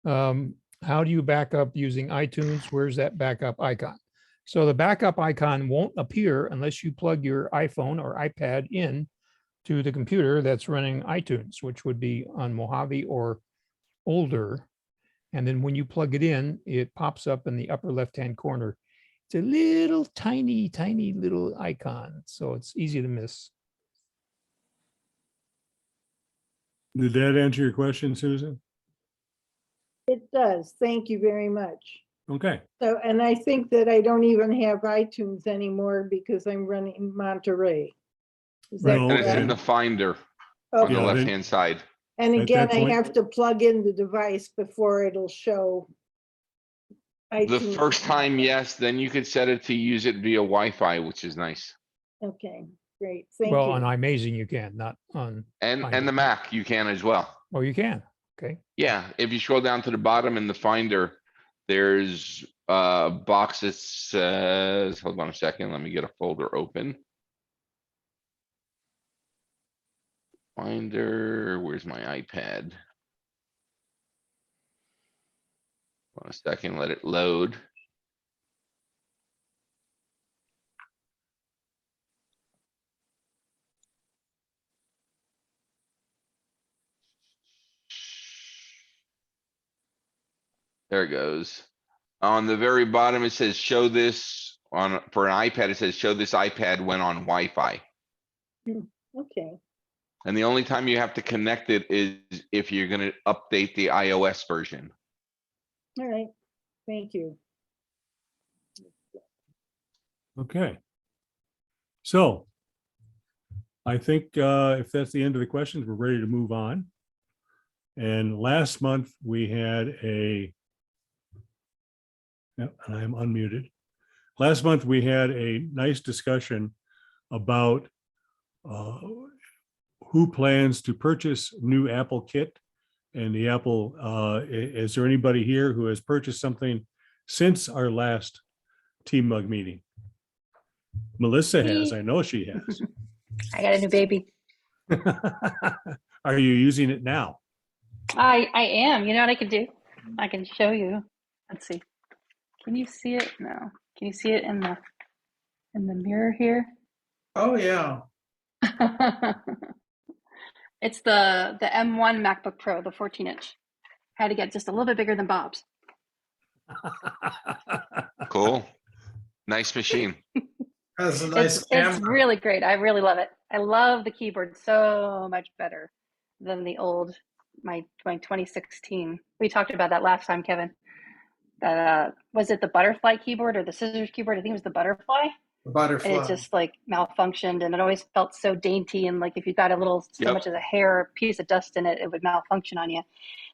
how do you back up using iTunes? Where's that backup icon? So the backup icon won't appear unless you plug your iPhone or iPad in to the computer that's running iTunes, which would be on Mojave or older. And then when you plug it in, it pops up in the upper left-hand corner. It's a little tiny, tiny little icon. So it's easy to miss. Did that answer your question, Susan? It does. Thank you very much. Okay. So, and I think that I don't even have iTunes anymore because I'm running Monterey. Is that No, And it's in correct? the Finder on the Yeah, then- left-hand side. And at again, that I point- have to plug in the device before it'll show. The iTunes. first time, yes, then you could set it to use it via Wi-Fi, which is nice. Okay, great. Thank Well, you. on iMazing you can, not on. And Finder. the Mac, you can as well. Oh, you can. Okay. Yeah, if you scroll down to the bottom in the Finder, there's a box that says, hold on a second, let me get a folder open. Finder, where's my iPad? One second, let it load. There it goes. On the very bottom, it says show this on, for an iPad, it says show this iPad when on Wi-Fi. Okay, And the only time you have to connect it is if you're gonna update the iOS version. all right. Thank you. Okay. So I think if that's the end of the questions, we're ready to move on. And last month we had a, yep, and I'm unmuted. Last month we had a nice discussion about who plans to purchase new Apple kit and the Apple. Is there anybody here who has purchased something since our last TMUG meeting? Melissa has, I know she has. I got a new baby. Are you using it now? I am. You know what I can do? I can show you. Let's see. Can you see it? No. Can you see it in the mirror here? Oh, yeah. It's the M1 MacBook Pro, the 14-inch. Had to get just a little bit bigger than Bob's. Cool. Nice machine. Has a nice It's camera. really great. I really love it. I love the keyboard so much better than the old, my 2016. We talked about that last time, Kevin. That was it the butterfly keyboard or the scissors keyboard? I think it was the butterfly. Butterfly. And it just like malfunctioned, and it always felt so dainty. And like if you got a little so Yep. much as a hair or piece of dust in it, it would malfunction on you.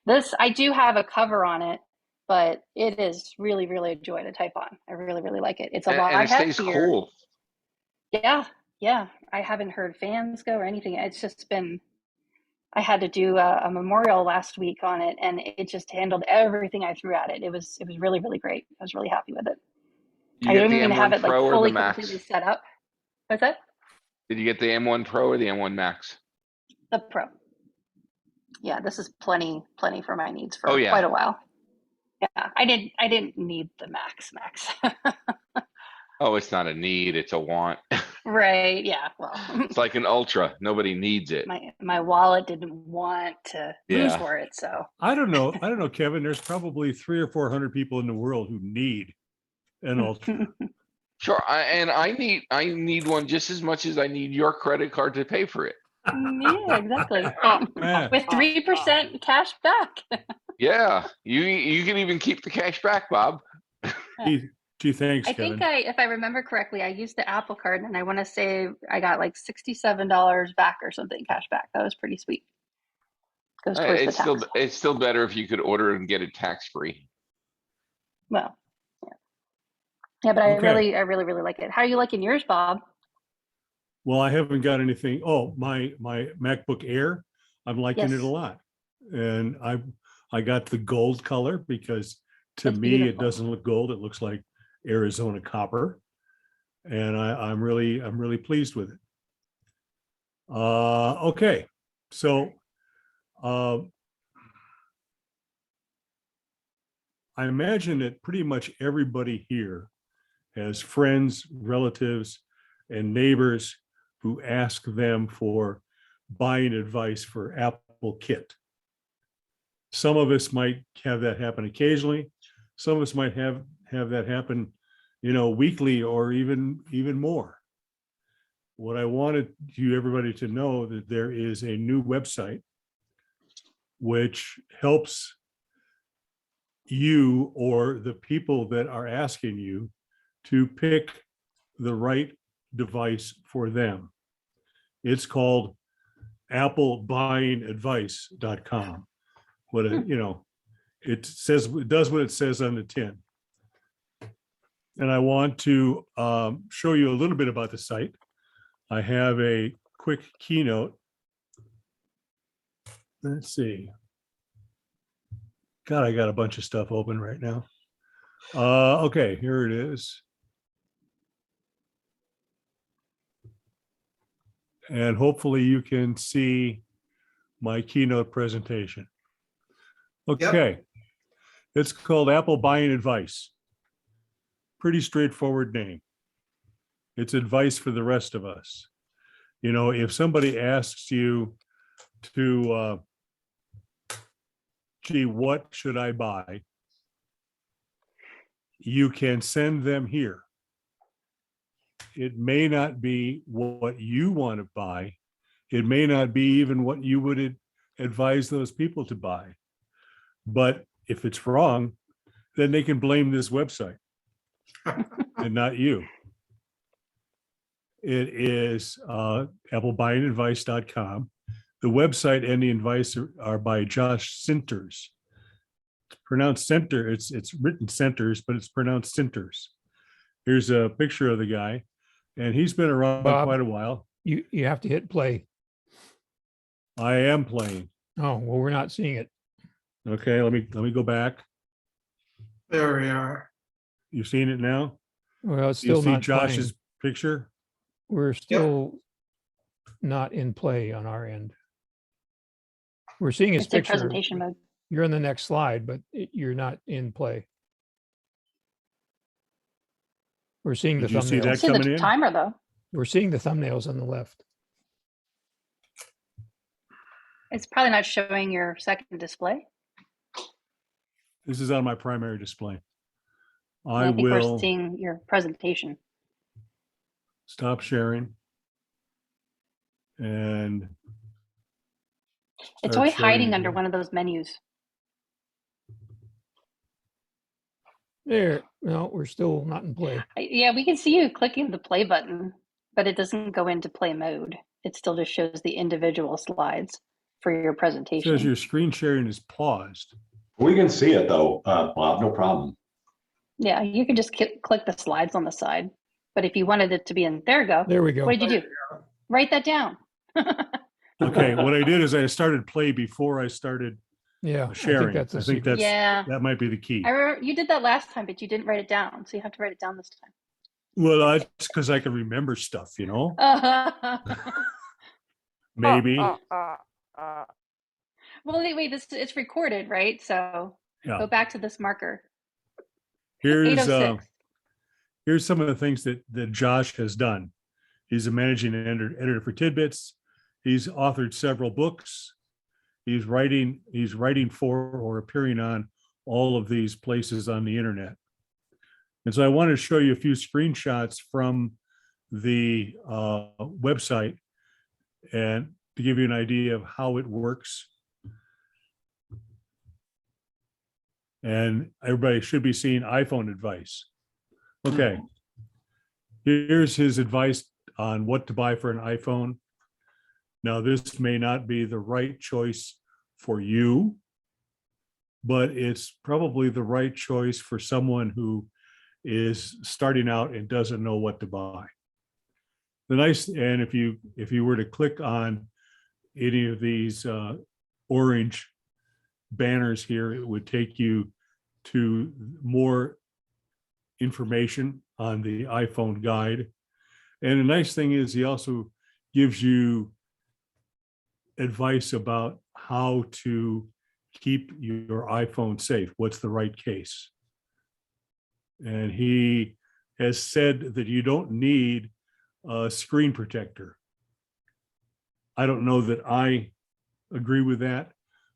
This, I do have a cover on it, but it is really, really a joy to type on. I really, really like it. It's a lot And it stays heavier. cool. Yeah, yeah. I haven't heard fans go or anything. It's just been, I had to do a memorial last week on it, and it just handled everything I threw at it. It was really, really great. I was really happy with it. You I get don't the even have M1 it like Pro or the fully Max? completely set up. What's that? Did you get the M1 Pro or the M1 Max? The Pro. Yeah, this is plenty for my needs for Oh, yeah. quite a while. Yeah, I didn't need the Max. Oh, it's not a need, it's a want. Right, yeah, well, It's like an Ultra. Nobody needs it. my wallet didn't want to lose Yeah. for it, so. I don't know, Kevin. There's probably 300 or 400 people in the world who need an Ultra. Sure, I need one just as much as I need your credit card to pay for it. Yeah, exactly. Yeah. With 3% cash back. Yeah, you can even keep the cash back, Bob. Gee, thanks, I Kevin. think if I remember correctly, I used the Apple card, and I want to say I got like $67 back or something cash back. That was pretty sweet. Goes towards the tax. It's still better if you could order and get it tax free. Well, yeah, but I Okay. really like it. How are you liking yours, Bob? Well, I haven't got anything. Oh, my MacBook Air, I'm liking Yes. it a lot. And I got the gold color because To That's me, it beautiful. doesn't look gold. It looks like Arizona copper. And I'm really pleased with it. Okay, so I imagine that pretty much everybody here has friends, relatives, and neighbors who ask them for buying advice for Apple Kit. Some of us might have that happen occasionally. Some of us might have that happen, weekly or even more. What I wanted everybody to know that there is a new website which helps you or the people that are asking you to pick the right device for them. It's called applebuyingadvice.com. It does what it says on the tin. And I want to show you a little bit about the site. I have a quick keynote. Let's see. God, I got a bunch of stuff open right now. Okay, here it is. And hopefully you can see my keynote presentation. Okay. It's called Apple Buying Advice. Pretty straightforward name. It's advice for the rest of us. If somebody asks you to, gee, what should I buy? You can send them here. It may not be what you want to buy. It may not be even what you would advise those people to buy. But if it's wrong, then they can blame this website and not you. It is applebuyingadvice.com. The website and the advice are by Josh Sinters. It's pronounced Center. It's written Centers, but it's pronounced Sinters. Here's a picture of the guy, and he's been around Bob, quite a while. You have to hit play. I am playing. Oh, well, we're not seeing it. Okay, let me go back. There we are. You've seen it now? Well, it's You still see not Josh's playing. picture? We're still not in play on our end. We're seeing his It's in picture. presentation mode. You're on the next slide, but you're not in play. We're seeing the Did you see thumbnails. that I see coming the in? timer though. We're seeing the thumbnails on the left. It's probably not showing your second display. This is on my primary display. I I think we're will seeing your presentation. stop sharing and It's start always sharing hiding under again. one of those menus. There. No, we're still not in play. Yeah, we can see you clicking the play button, but it doesn't go into play mode. It still just shows the individual slides for your It presentation. says your screen sharing is paused. We can see it though, Bob, no problem. Yeah, you can just click the slides on the side. But if you wanted it to be in, there we go. There we go. What did you do? Write that down. Okay, what I did is I started play before I started Yeah, sharing. I think that's I a think secret. Yeah, that might be the key. I remember you did that last time, but you didn't write it down. So you have to write it down this time. Well, that's because I can remember stuff, Well, maybe. anyway, it's recorded, right? So Yeah. go back to this marker. Here's 806. here's some of the things that Josh has done. He's a managing editor for Tidbits. He's authored several books. He's writing for or appearing on all of these places on the internet. And so I wanted to show you a few screenshots from the website and to give you an idea of how it works. And everybody should be seeing iPhone advice. Okay. Here's his advice on what to buy for an iPhone. Now, this may not be the right choice for you, but it's probably the right choice for someone who is starting out and doesn't know what to buy. And if you were to click on any of these orange banners here, it would take you to more information on the iPhone guide. And the nice thing is he also gives you advice about how to keep your iPhone safe. What's the right case? And he has said that you don't need a screen protector. I don't know that I agree with that.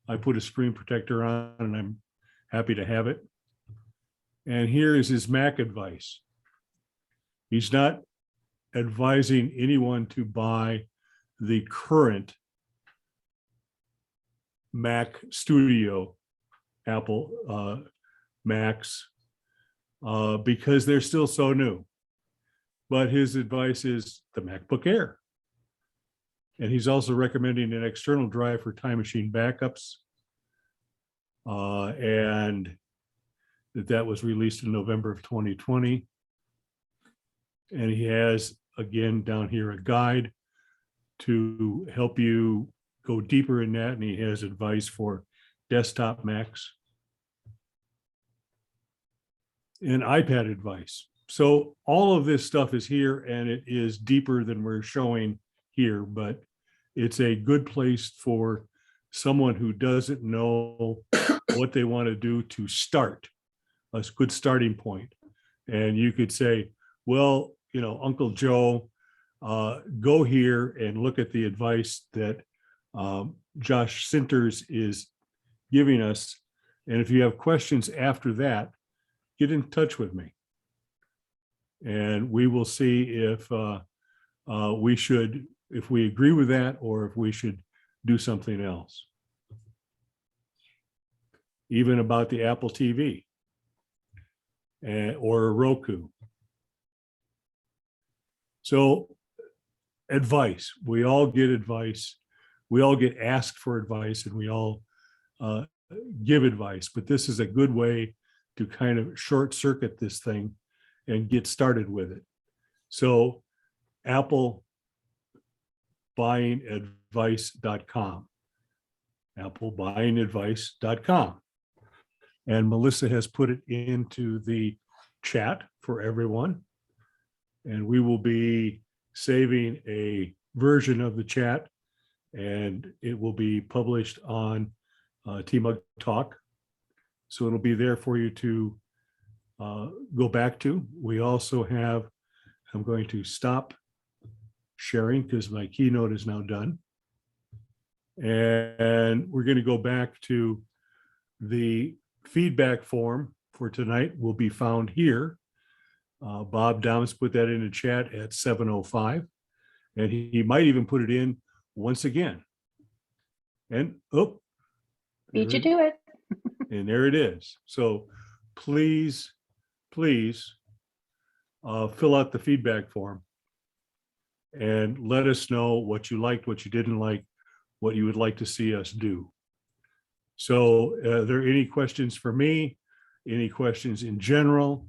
I put a screen protector on and I'm happy to have it. And here is his Mac advice. He's not advising anyone to buy the current Mac Studio Apple Macs because they're still so new. But his advice is the MacBook Air. And he's also recommending an external drive for Time Machine backups. And that was released in November of 2020. And he has, again, down here, a guide to help you go deeper in that. And he has advice for desktop Macs and iPad advice. So all of this stuff is here, and it is deeper than we're showing here, but it's a good place for someone who doesn't know what they want to do to start, a good starting point. And you could say, well, you know, Uncle Joe, go here and look at the advice that Josh Sinters is giving us. And if you have questions after that, get in touch with me. And we will see if if we agree with that, or if we should do something else. Even about the Apple TV or a Roku. So advice, we all get advice. We all get asked for advice, and we all give advice, but this is a good way to kind of short circuit this thing and get started with it. So applebuyingadvice.com, applebuyingadvice.com. And Melissa has put it into the chat for everyone. And we will be saving a version of the chat, and it will be published on TMUG Talk. So it'll be there for you to go back to. We also have, I'm going to stop sharing because my keynote is now done. And we're going to go back to the feedback form for tonight will be found here. Bob Downs put that in the chat at 7:05, and he might even put it in once again. And Beat you to it. And there it is. So please fill out the feedback form and let us know what you liked, what you didn't like, what you would like to see us do. So are there any questions for me? Any questions in general?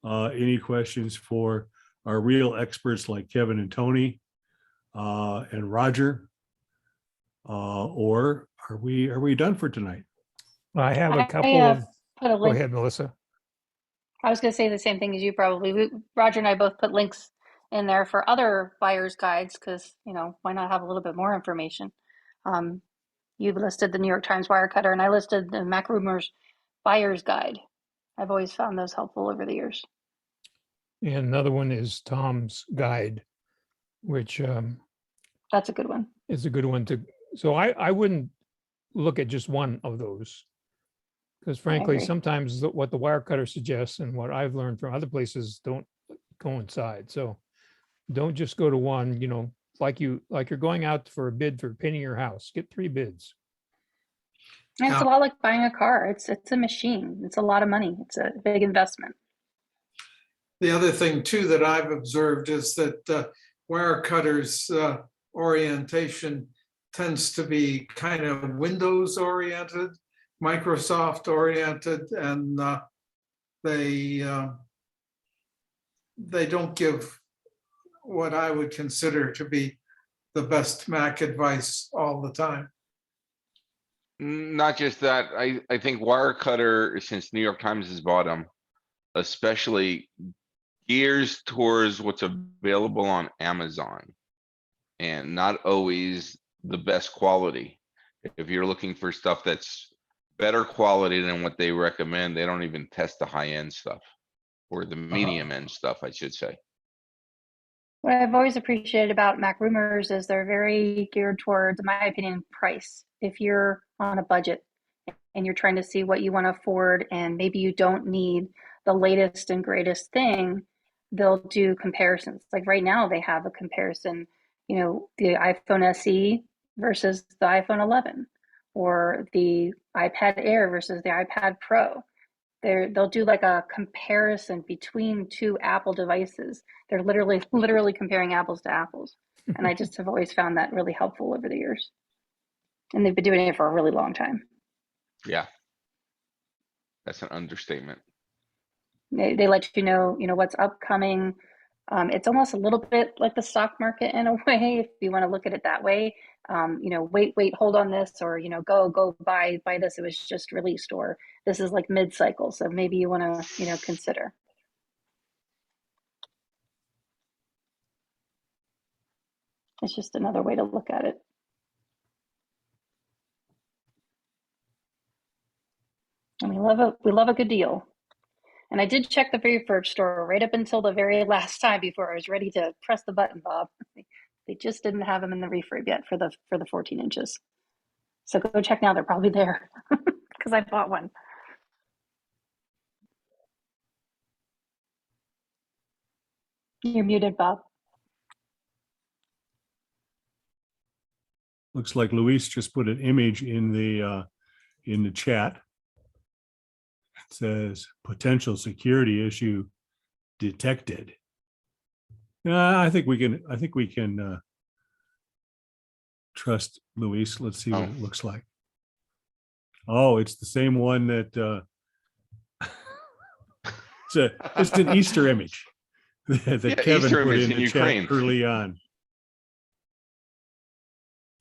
Any questions for our real experts like Kevin and Tony and Roger? Or are we done for tonight? I have a I couple of, put a go link. ahead, Melissa. I was going to say the same thing as you probably. Roger and I both put links in there for other buyer's guides because, you know, why not have a little bit more information? You've listed the New York Times Wirecutter, and I listed the Mac Rumors Buyer's Guide. I've always found those helpful over the years. And another one is Tom's Guide, which That's a good one. is a good one to, so I wouldn't look at just one of those. Because frankly, agree. sometimes what the Wirecutter suggests and what I've learned from other places don't coincide. So don't just go to one, you know, like you're going out for a bid for painting your house, get 3 bids. And it's a lot like buying a car. It's a machine. It's a lot of money. It's a big investment. The other thing too that I've observed is that Wirecutter's orientation tends to be kind of Windows oriented, Microsoft oriented, and they don't give what I would consider to be the best Mac advice all the time. Not just that, I think Wirecutter, since New York Times has bought them, especially gears towards what's available on Amazon. And not always the best quality. If you're looking for stuff that's better quality than what they recommend, they don't even test the high-end stuff. Or the medium end stuff, I should say. What I've always appreciated about Mac Rumors is they're very geared towards, in my opinion, price. If you're on a budget and you're trying to see what you want to afford and maybe you don't need the latest and greatest thing, they'll do comparisons. Like right now they have a comparison, you know, the iPhone SE versus the iPhone 11 or the iPad Air versus the iPad Pro. They'll do like a comparison between two Apple devices. They're literally comparing apples to apples. And I just have always found that really helpful over the years. And they've been doing it for a really long time. Yeah. That's an understatement. They let you know what's upcoming. It's almost a little bit like the stock market in a way, if you want to look at it that way. Wait, hold on this, or go buy this. It was just released, or this is like mid-cycle, so maybe you want to consider. It's just another way to look at it. And we love a good deal. And I did check the very first store right up until the very last time before I was ready to press the button, Bob. They just didn't have them in the refurb yet for the 14 inches. So go check now. They're probably there because I bought one. You're muted, Bob. Looks like Luis just put an image in the chat. It says potential security issue detected. I think we can trust Luis. Let's see what it looks like. Oh, it's the same one that it's an Easter image that Yeah, Kevin Easter put image in in the Ukraine. chat early on.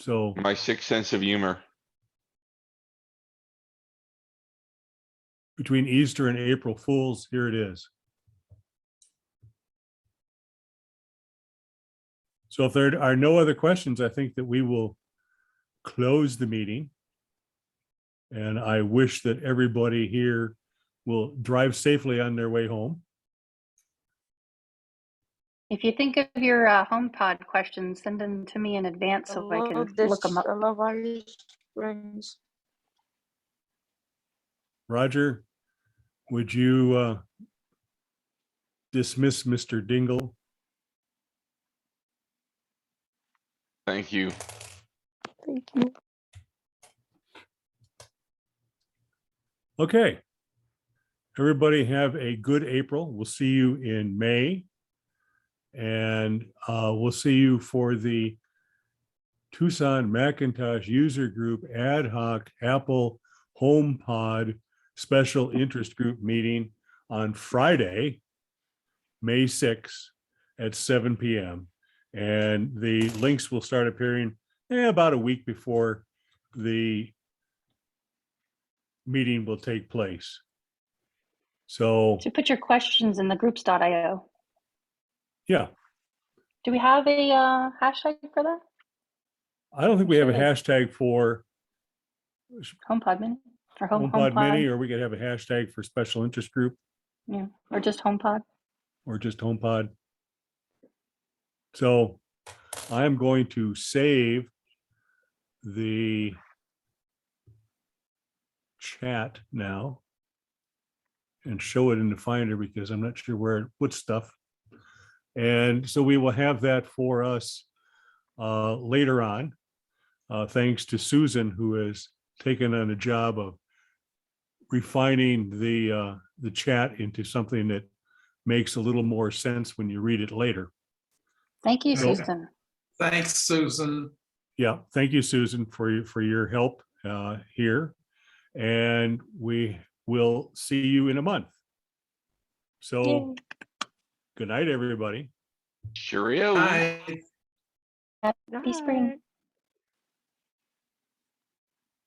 So My sixth sense of humor. between Easter and April Fools, here it is. So if there are no other questions, I think that we will close the meeting. And I wish that everybody here will drive safely on their way home. If you think of your HomePod questions, send them to me in advance so I can look them up. I love Irish Springs. Roger, would you dismiss Mr. Dingle? Thank you. Thank you. Okay. Everybody have a good April. We'll see you in May. And we'll see you for the Tucson Macintosh User Group Ad Hoc Apple HomePod Special Interest Group meeting on Friday, May 6th at 7 p.m. And the links will start appearing about a week before the meeting will take place. So put your questions in the groups.io. Yeah. Do we have a hashtag for that? I don't think we have a hashtag for HomePod Mini or HomePod Mini, or we could have a hashtag for special interest group. Yeah, or just HomePod. Or just HomePod. So I'm going to save the chat now and show it in the Finder because I'm not sure where it puts stuff. And so we will have that for us later on, thanks to Susan, who has taken on a job of refining the chat into something that makes a little more sense when you read it later. Thank you, So, Susan. Thanks, Susan. Yeah, thank you, Susan, for your help here. And we will see you in a month. So Yay. good night, everybody. Cheerio. Bye. Happy spring.